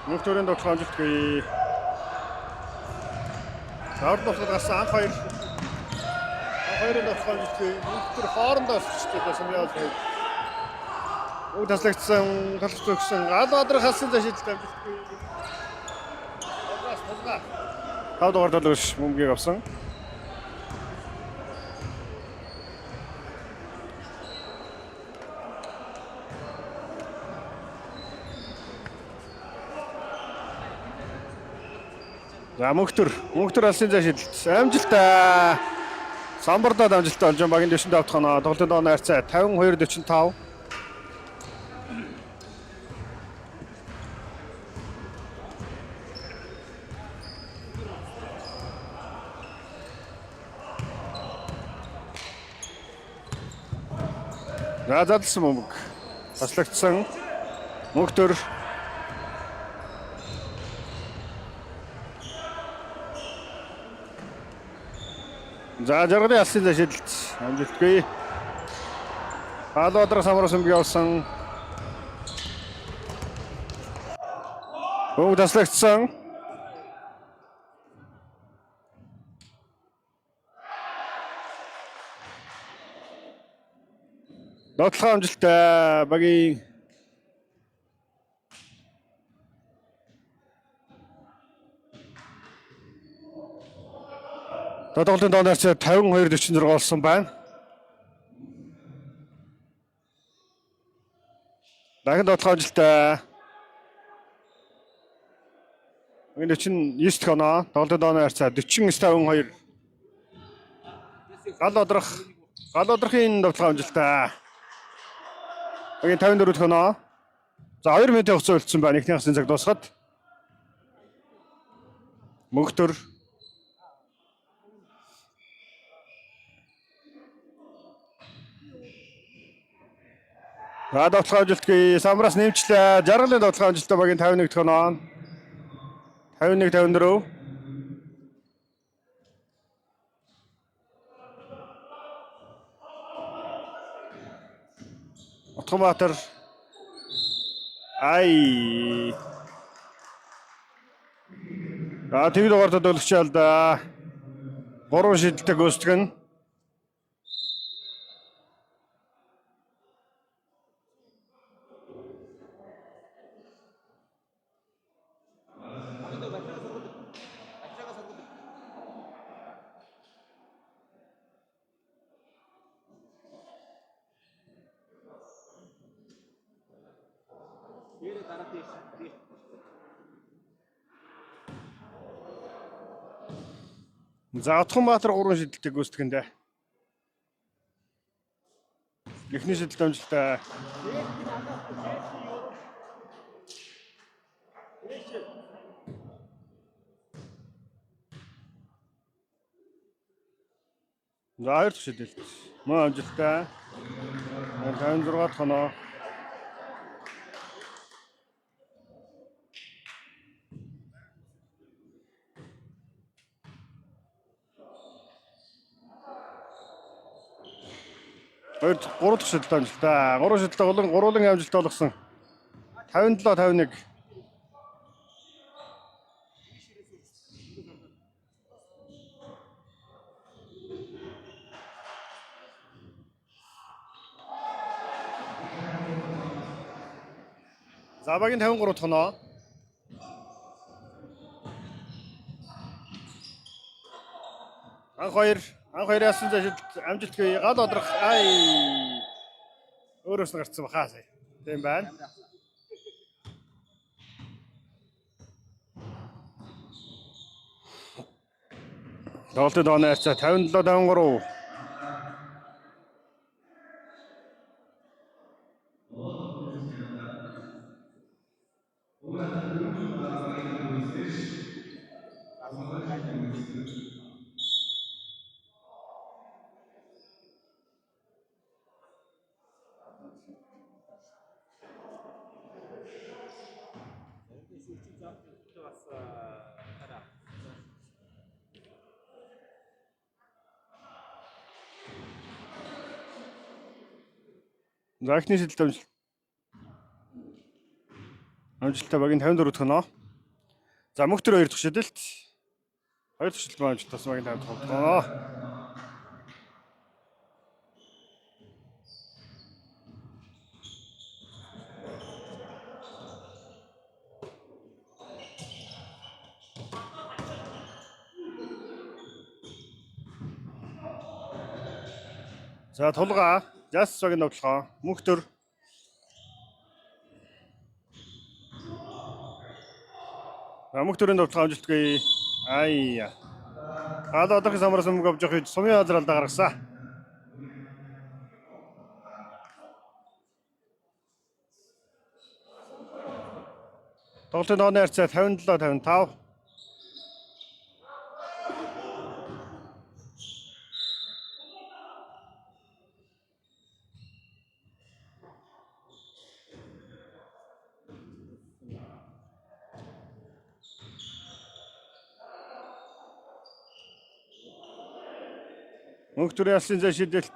Мөнхтөрийн тоглох амжилтгүй. Орд тоглох гарсан анх хоёр. Хоёрын тоглох амжилтгүй. Мөнхтөр хоорондоо өсчихтэй байсан яа л. Уг таслагдсан, халах зөгсөн. Галбаатар халсан зашилт амжилтгүй. Тоглоо. 5 дугаар тоглогч мөнгөийг авсан. За Мөнхтөр алсын зашилт амжилттай. Самбардад амжилттай болж багийн 45 дахь оноо. Тоглолтын тооны харьцаа 52-45. Задсан мөнгө. Таслагдсан. Мөнхтөр За жаргалын алсын зашилт амжилтгүй. Галбаатар самраас өмг явсан. Мөнгө таслагдсан. Дотлох амжилттай багийн тоглолтын тооны харьцаа 52-46 болсон байна. Дахин дотлох амжилттай. Энэ 49 дахь оноо. Тоглолтын тооны харьцаа 49-52. Галбаатарын дотлох амжилттай. Багийн 54 дахь оноо. За 2 минутын хугацаа үлдсэн байна. Эхний хасны цаг дуусгаад. Мөнхтөр Тоглох амжилтгүй самраас нэмчлээ. Жаргалын тоглох амжилттай багийн 51 дэх оноо. 51-54. Утгабаатар TV дугаар төлөвлөгчөөл да. 3 шидэлтэй гүйцэтгэн. За Утгабаатар 3 шидэлтэй гүйцэтгэндээ. Эхний шидэлт амжилттай. За 2 дахь шидэлт. Мөн амжилттай. 56 дахь оноо. Хоёр 3 дахь шидэлт амжилттай. 3 шидэлтээ гурван амжилт олгосон. 57-51. За багийн 53 дахь оноо. Анх хоёр яасан зашид амжилтгүй гал одрох өөрөөс нь гарцсан бахаа сая. Тийм байна. Тоглолтын дооны харьцаа 57-53. За эхний шидэлт амжилттай багийн 54 дахь оноо. За мөхтөр 2 дахь шидэлт. 2 дахь шидэлт амжилттай багийн 50 дахь оноо. За тулгаа Жас цагийн тоглохоо мөхтөр мөхтөрийн тоглохоо амжилтгүй гал одоогийн самраас өмнө авч явах сумын азралдаа гаргасан. Тоглолтын дооны харьцаа 57-55. Мөхтөрийн алсын зай шидэлт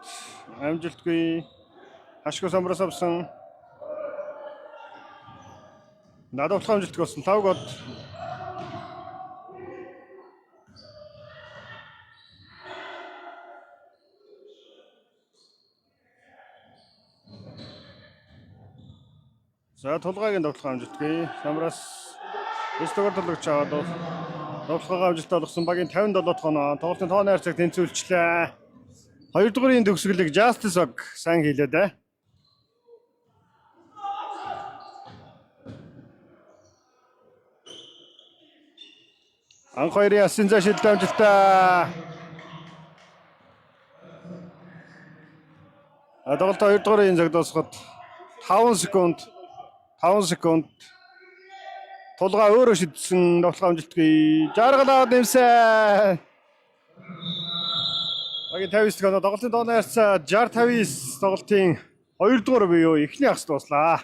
амжилтгүй хашгүй самраас авсан. Надад болох амжилтгүй болсон 5 гол. За тулгаагийн тоглох амжилтгүй самраас өстөгөр төлөгч аваад тоглохоо амжилт олгосон багийн 57 дахь оноо. Тоглолтын тооны харьцааг тэнцвүүлчлээ. 2 дугаарын төгсгөлийг Justice Hog сайн хийлээ дээ. Анх хоёрын асын зай шидэлт амжилттай. Тоглолт 2 дугаарын цаг дуусахад 5 секунд тулгаа өөрөө шидсэн тоглох амжилтгүй жаргалаад нэмсэн. Багийн 59 тоглолтын дооны харьцаа 60-59 тоглолтын 2 дугаар буюу эхний хагас дуслаа.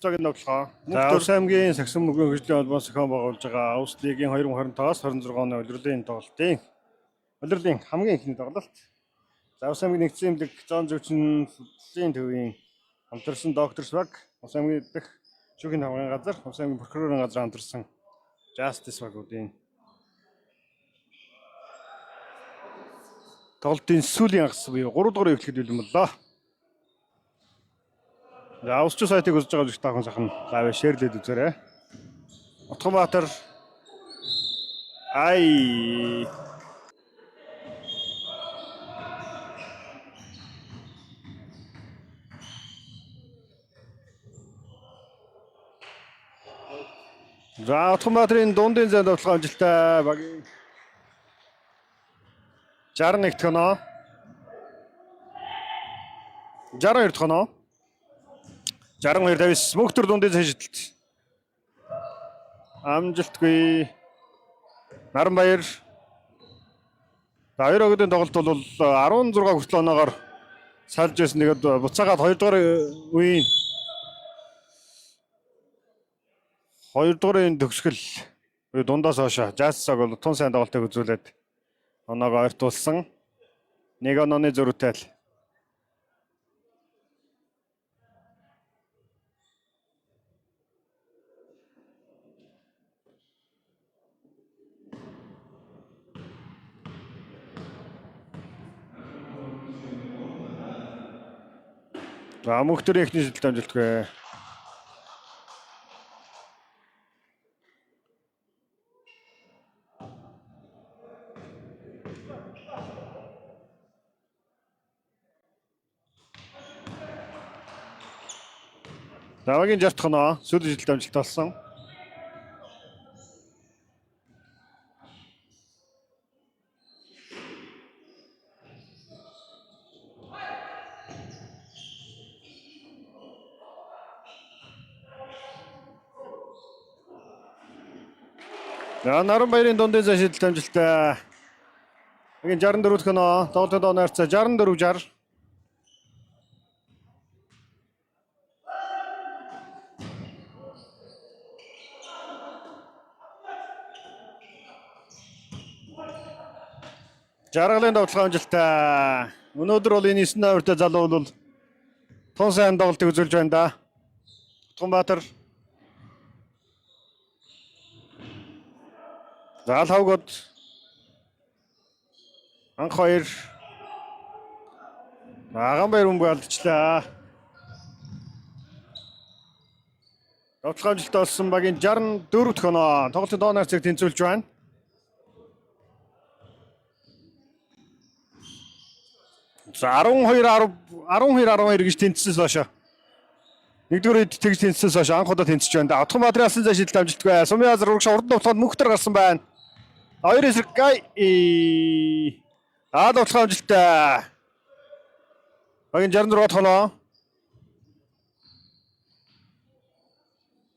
Цагийн тоглоо. За Ус аймгийн Сагсан мөргийн хөгжлийн холбоос зохион байгуулж байгаа Ус лигийн 2025-аас 26 оны улирлын тоглолтын хамгийн ихний тоглолт. За Ус аймгийн нэгдсэн эмнэлэг зоон зөвчнөлийн төвийн хамтарсан докторс баг, Ус аймгийн дэх шүүхийн хамгааллын газар, Ус аймгийн прокурорын газар хамтарсан Justice багуудын тоглолтын сүүлийн хагас буюу 3 дугаар эвлэхэд бэлэн боллоо. За усч сайтыг үзэж байгаа зүгт тахан сайхан лайв шеэрлээд үзээрэй. Утганбаатар ай За Утганбаатарын дундын зэнд тоглох амжилттай багийн 61 тоноо 62 тоноо 62-59 мөнхтөр дундын зэнд шидэлт амжилтгүй Наранбаяр хоёр өглөөний тоглолт бол 16 хүртэл оноогоор салж байсан. Тэгээд буцаагаад 2 дугаар үеийн 2 дугаарын төгсгөл дундаас хойш Жассаг бол тун сайн тоглолтыг үзүүлээд оноогоо ойртуулсан. Нэг онооны зөрүүтэй л. За мөнхтөрийн эхний шидэлт амжилтгүй. Давагийн 60 тоноо сүүлийн шидэлт амжилт болсон. Наранбаярын дундын зэнд шидэлт амжилттай. Давагийн 64 тоноо тоглолтод оноорцоо 64-60. Жаргалын тоглох амжилттай. Өнөөдөр бол энэ 9 номертой залуу бол тун сайн тоглолтыг үзүүлж байна да. Утганбаатар. За Лавгод анх хоёр Аганбаяр өмгөө алдчихлаа. Тоглох амжилттай болсон багийн 64 дахь оноо тоглолтын доонаарцыг тэнцвүүлж байна. За 12-12 гэж тэнцсэн хойш. Нэгдүгээр хэд тэгж тэнцсэн хойш анх удаа тэнцэж байна да. Утганбаатарын асан зай шидэлт амжилтгүй. Сумын азар урагш урд тоглоход мөнхтөр гарсан байна. Хоёр эсрэг гай тоглох амжилттай. Багийн 66 дахь оноо.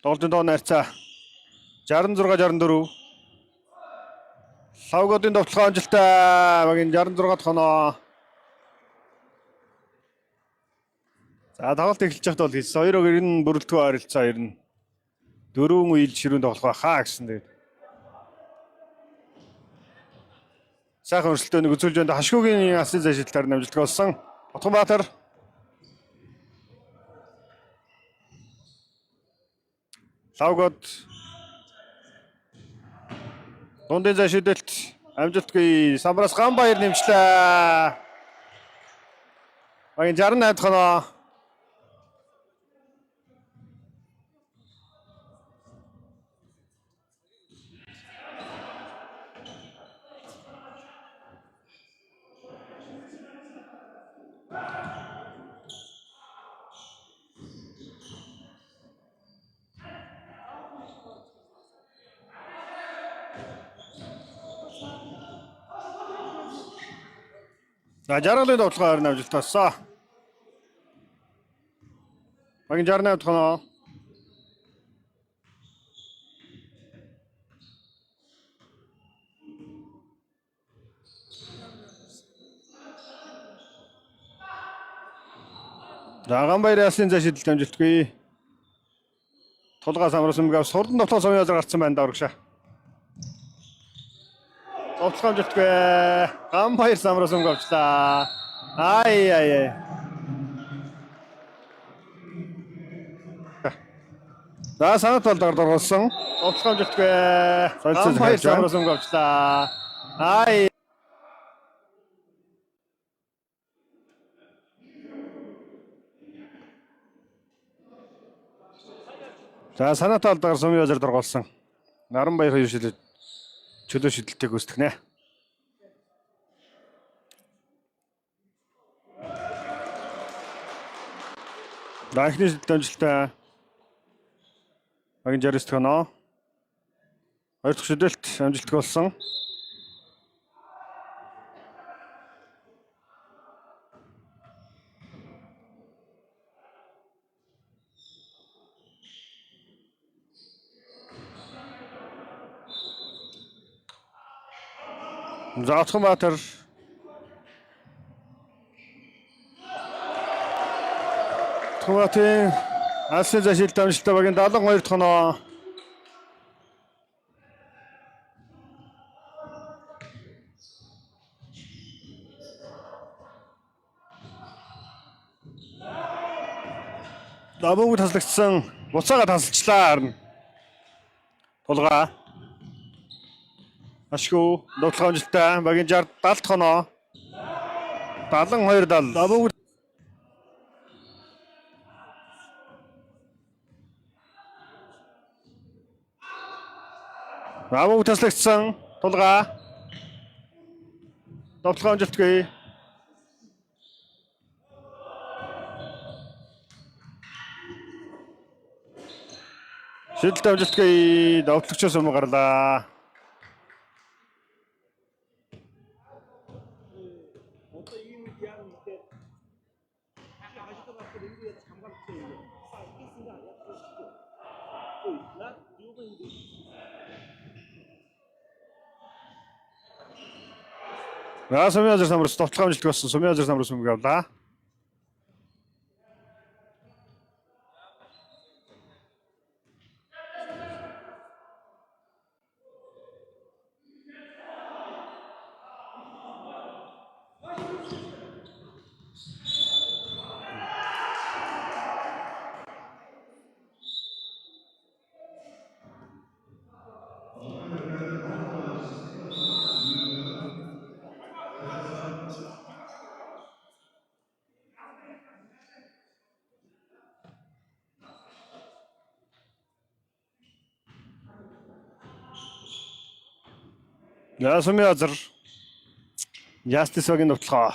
Тоглолтын доо найрцаа 66-64. Лавгодын тоглох амжилттай. Багийн 66 дахь оноо. За тоглолт эхэлж байхад бол хийсэн. Хоёроо ер нь бүрэлдэхүүн харилцаа ер нь 4 үеэл ширүүн тоглох байхаа гэсэн тэгээд. Сайхан өрсөлдөөнийг үзүүлж байна. Хашгүйгийн асын зай шидэлтээр амжилттай болсон. Утганбаатар Лавгод дундын зай шидэлт амжилтгүй. Самбраас Ганбаяр нэмчлээ. Багийн 68 дахь оноо. За жаргалын тоглохоор амжилттай болсон. Багийн 68 дахь оноо. Аганбаяр асын зай шидэлт амжилтгүй. Тулгаа самраас өмгөө сурдан тоглох сумын азар гарцсан байна да урагшаа. Тоглох амжилтгүй. Ганбаяр самраас өмгөө авчлаа. Ай. За санат болдоор дөрвөлсөн. Тоглох амжилтгүй. Ганбаяр самраас өмгөө авчлаа. Ай. За санаатай алдагаар сумын базар дургуулсан. Наранбаяр хоёр шилээ чөлөө шидэлтийг гүйцэтгэнэ. Дахны дамжуулалтаа багийн жарист хоноо. Хоёр дахь шидэлт амжилттай болсон. Заатхматар Томатын алсын зашилт амжилттай багийн 72 дахь оноо. Давууг таслагдсан. Буцаага тасалчлаа харна. Тулгаа. Ашгүй довтлох амжилттай багийн 60 70 дахь оноо. 72-70. Давууг Давууг таслагдсан. Тулгаа. Довтлох амжилтгүй. Шидэлт амжилтгүй довтлогчоос өмнө гарлаа. Сумын базар самраас довтлох амжилт болсон. Сумын базар самраас өмнө авлаа. Сумын базар Justice-ийн довтлохоо.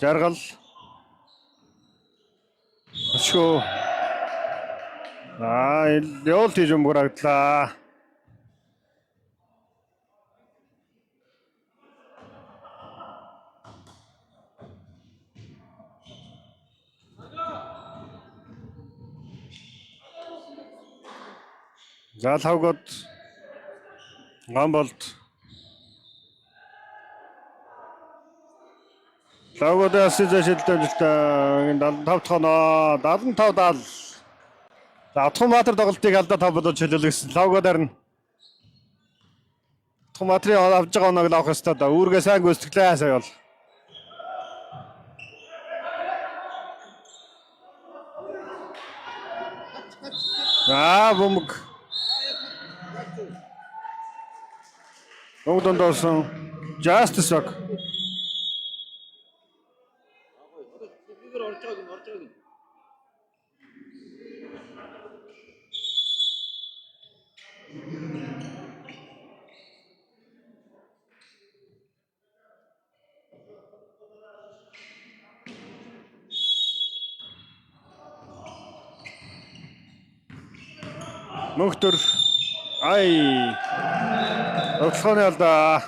Жаргал. Ашгүй. Явал тийж өмгөрөгдлээ. Залхавгод Гамболт Лавгодаас зэшилт амжилттай 75 дахь оноо 75-70. Атхматар тоглолтыг алдаа 5 болоод чөлөөлсөн. Лавгодаар нь Атхматрын авж байгаа оноог л авах ёстой да. Үүргээ сайн гүйцэтгэлээ сая бол. Бөмбөг. Бөмбөг дондоосон Justice. Мөхтөр Довтлохооны алдаа.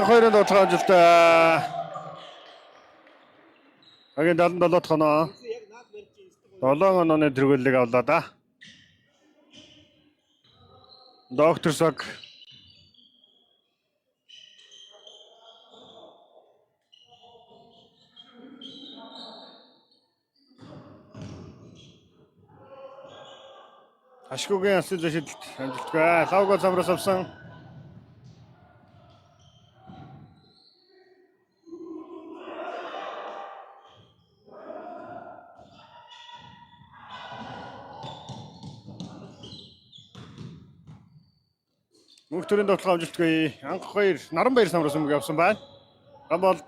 Хоёрын довтлох амжилттай. Агийн 77 дахь оноо. 7 онооны тэргүүллийг авлаа да. Доктор Сог. Ашгүйгийн асил зэшилт амжилттай. Лавгод самраас авсан. Мөнхтөрийн тоглох амжилтгүй анх 2 Наранбаяр самраас өмнө явсан байна. Гамболд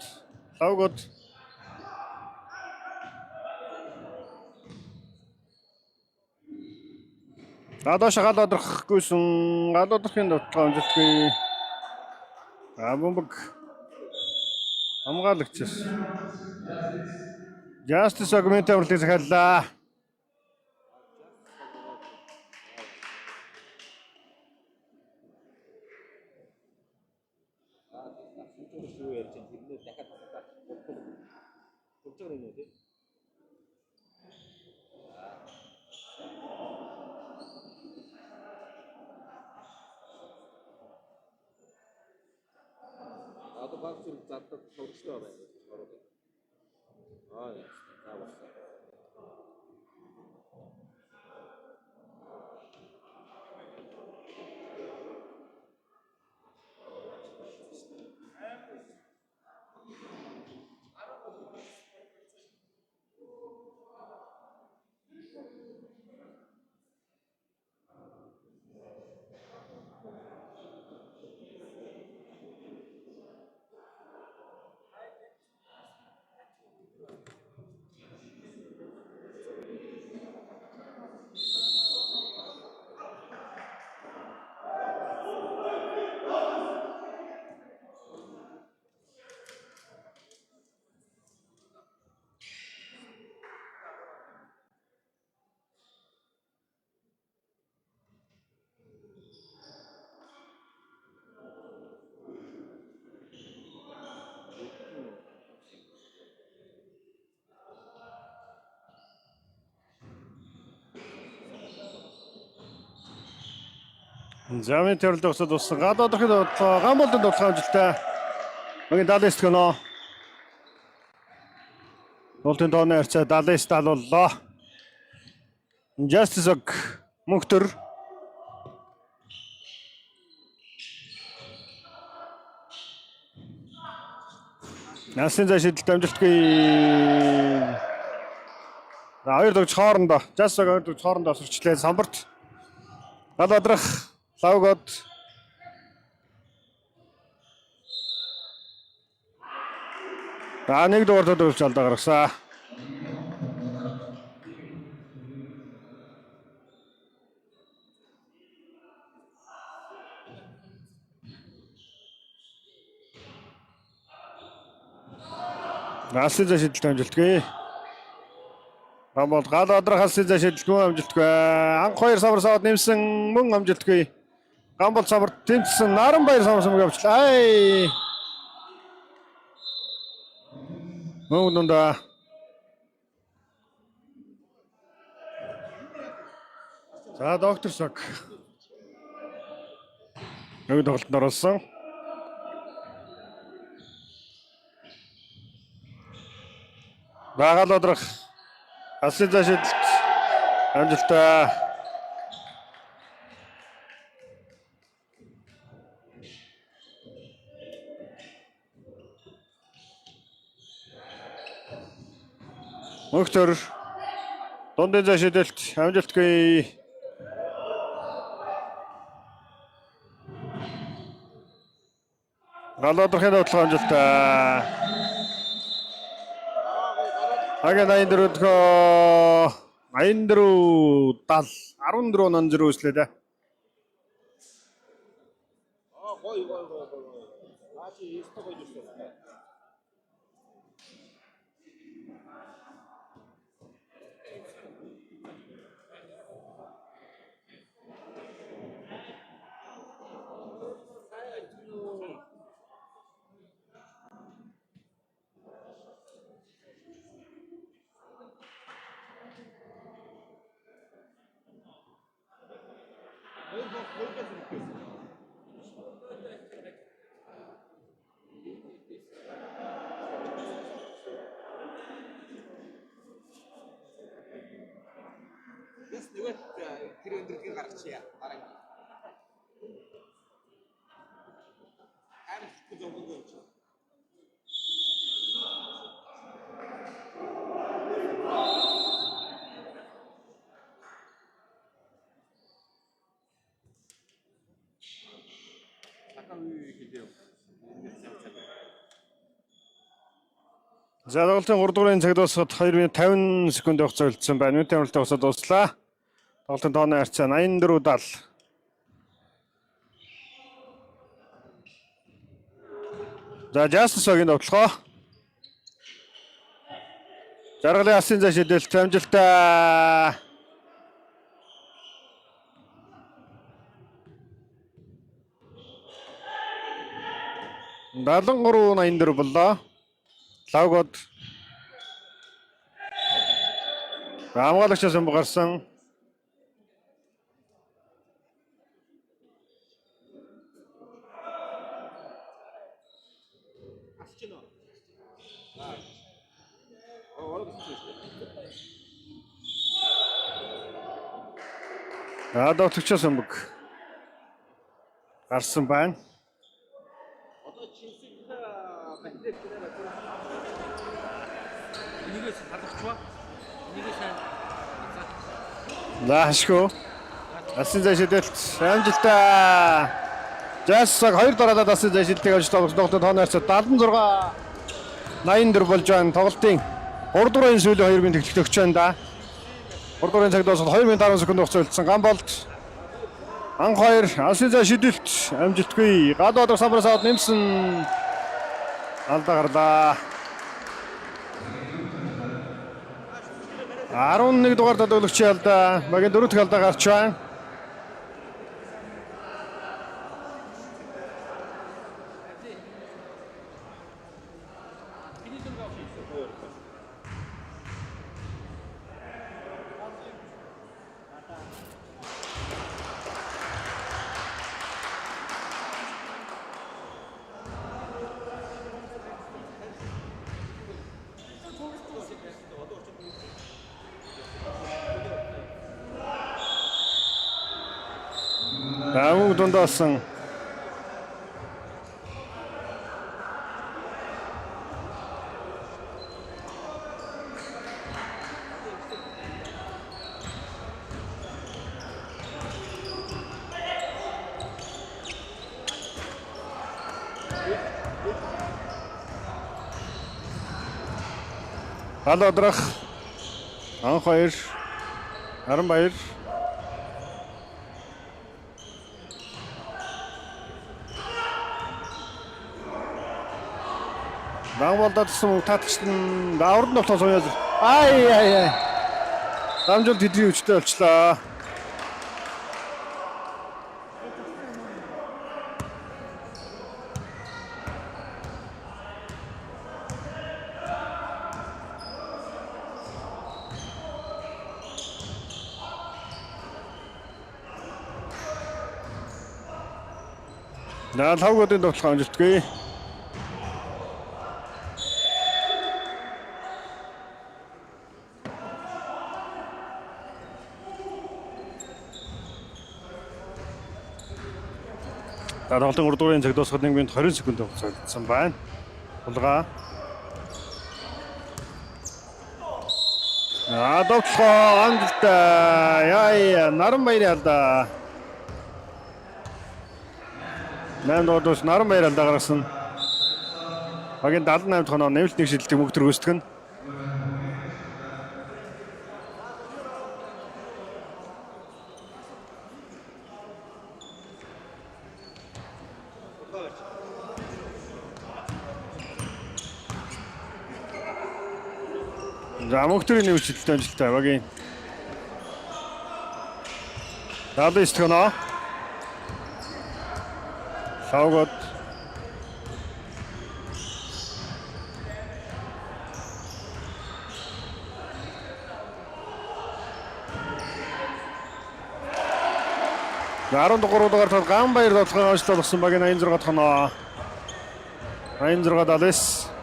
лавгууд Гадоош галоодрохгүйсэн галоодрохын тоглох амжилтгүй. Бомбог хамгаалагчс. Justice Augment амралтыг захиаллаа. Одоо баг зүрх заддаг тоглолттой байна. Аа яа. Замын төрөлд өсөд уссан гадоодрохын тоглох Гамболдын тоглох амжилттай. Мөн 70 гэнэ. Голтын тооны харьцаа 70-70 боллоо. Justice Мөнхтөр Насын зай шидэлт амжилтгүй. Хоёр догч хоорондоо Justice хоёр догч хоорондоо осорчлээ самбарт. Гадоодрох лавгод нэг дугаар төлөвлөж алдаа гаргасан. Насын зай шидэлт амжилтгүй. Гамбол гадоодрох алсын зай шидэлтгүй амжилтгүй. Анх 2 самраас аваад нэмсэн мөн амжилтгүй. Гамбол самбарт тэмцсэн Наранбаяр самраас өмнө явчлаа. Мөн дундаа за доктор Сок нэг тоглолтод орсон. Багалодрох алсын зай шидэлт амжилттай. Мөнхтөр дундын зай шидэлт амжилтгүй. Галоодрохын тоглох амжилттай. Агийн 84-70 14 он зэрэг үслээ дээ. Гой. Наачи исто гоё дүрсэн. Яс нэгт тэр өндөргийг гаргачихъя. Бараг. Амт зовгоо. За тоглолтын 3 дугаарын цаг дуусахад 2 минут 50 секунд хугацаа үлдсэн байна. Минутын уралдаан хугацаа дууслаа. Тоглолтын тооны харьцаа 84-70. За Justice-ийн тоглохоо. Жаргалын асын зай шидэлт амжилттай. Далангуруу 84 боллоо. Лавгод хамгаалагчаас гарсан. Догтлогчоос өмг гарсан байна. Энийгээс халахчваа. Энийгээ сайн. Лаашгүй. Асын зай шидэлт амжилттай. Жассаг 2 дараалал асын зай шидэлтийг авч тоглолтын тооны харьцаа 76-84 болж байна. Тоглолтын 3 дугаарын сүүлийн 2 минут тэглэлт өгч байна да. 3 дугаарын цаг дуусахад 2 минут 10 секунд хугацаа үлдсэн. Гамболт анх 2 асын зай шидэлт амжилтгүй. Гадаад самбараас аваад нэмсэн. Алдаа гарлаа. 11 дугаар тоглогчийн алдаа. Багийн 4 дахь алдаа гарч байна. Амг дундасан. Халодрах анх 2 12 Дагвалдад гэсэн татгч нь даврд нь болохоос уяа. Ай. Дамжуулт хэдийн өвчтэй болчлаа. Лавгодын тоглох амжилтгүй. Тоглолтын 3 дугаарын цаг дуусахад 1 минут 20 секунд хугацаа үлдсэн байна. Булгаа. Тоглох амжилттай. Яа, Наранбаяр алдаа. Нэн додос Наранбаяр алдаа гаргасан. Багийн 78 дахь оноо нэмэлт нэг шидэлтийг мөнгө төр үүсгэн. За мөнгөтрийн нэмэлттэй амжилттай багийн 79 дахь оноо. Лавгод Наран дугаараар тал Ганбаяр тоглохын ажил болсон багийн 86 дахь оноо. 86-70.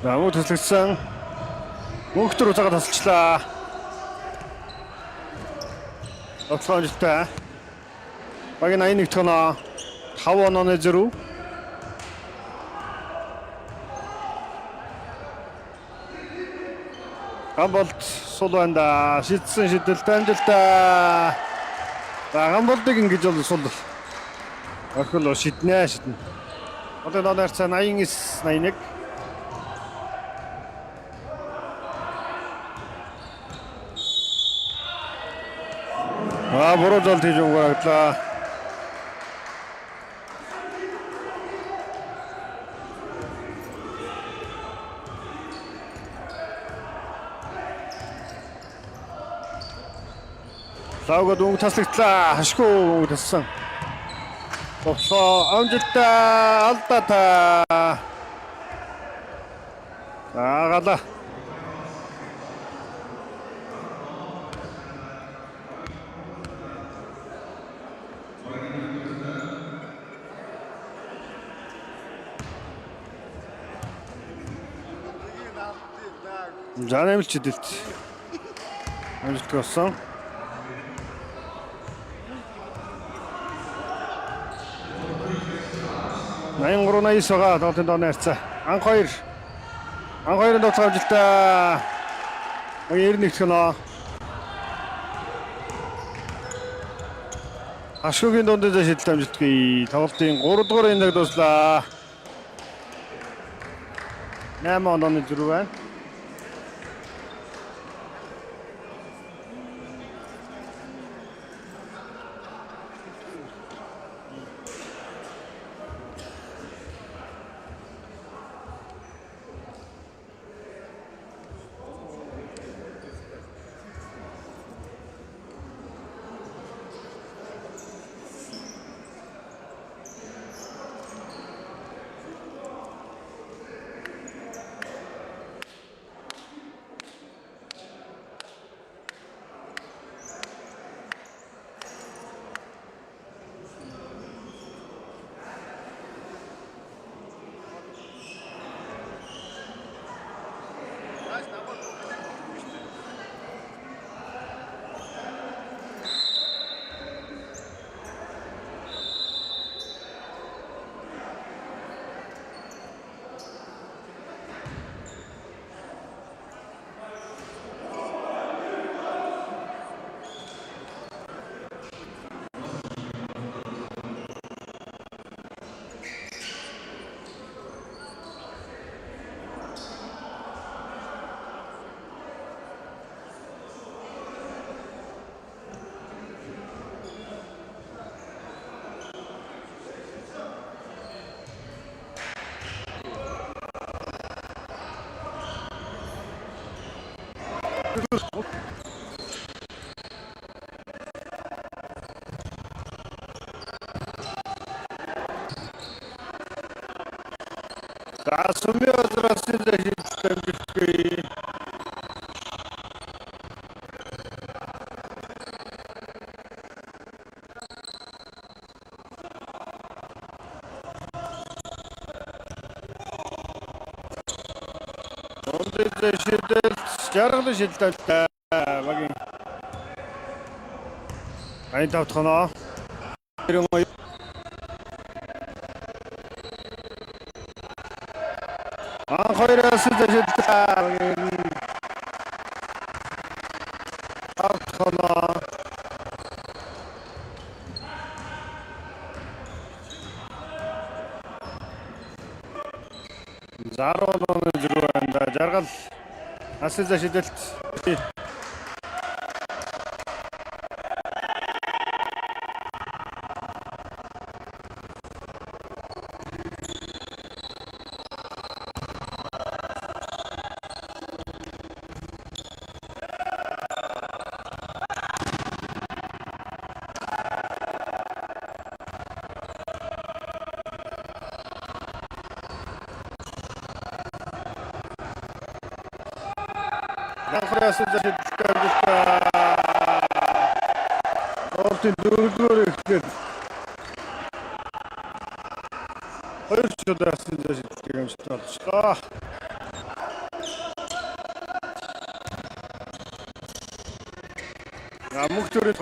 Намуу төслөгсөн. Мөнхтөр уцаага тасалчлаа. Оцлоонжтой. Багийн 81 тоноо 5 онооны зэрэг. Гамболт сул байна. Шидсэн шидэлтэй амжилттай. За Гамболтыг ингэж бол сул. Орхил шиднэ. Одоо нойр цаа 89 81. Буруу зол хийж өнгөрөөглөө. Лавгад өнгө таслагдлаа. Хашгүй өнгө тассан. Товсоо амжилттай алдаатай. Аагаала. За нэмэлт чидэлт. Амжилт болсон. Найн гурван исага тоглолтын доо найрцаа. Анх хоёрын тоглолт амжилттай. 91 тоноо. Ашгүйгийн дундын шидэлт амжилтгүй. Тоглолтын 3 дугаар энийг дуслаа. 8 онооны зүрх байна. За сүмийн озроос шидэлтэй амжилтгүй. Дундын шидэл жаргал шидэлтэй багийн 85 тоноо. Хоёроос шидэлтэй автоноо. Зарвал зүрхэнда жаргал асыл шидэлт. Яхрасд шидэлтэй Ортын дөрөвдүгээр ихтэй. Хоёр чудаас шидэлтэй юм шиг болчихлоо. Мөнхтөрөд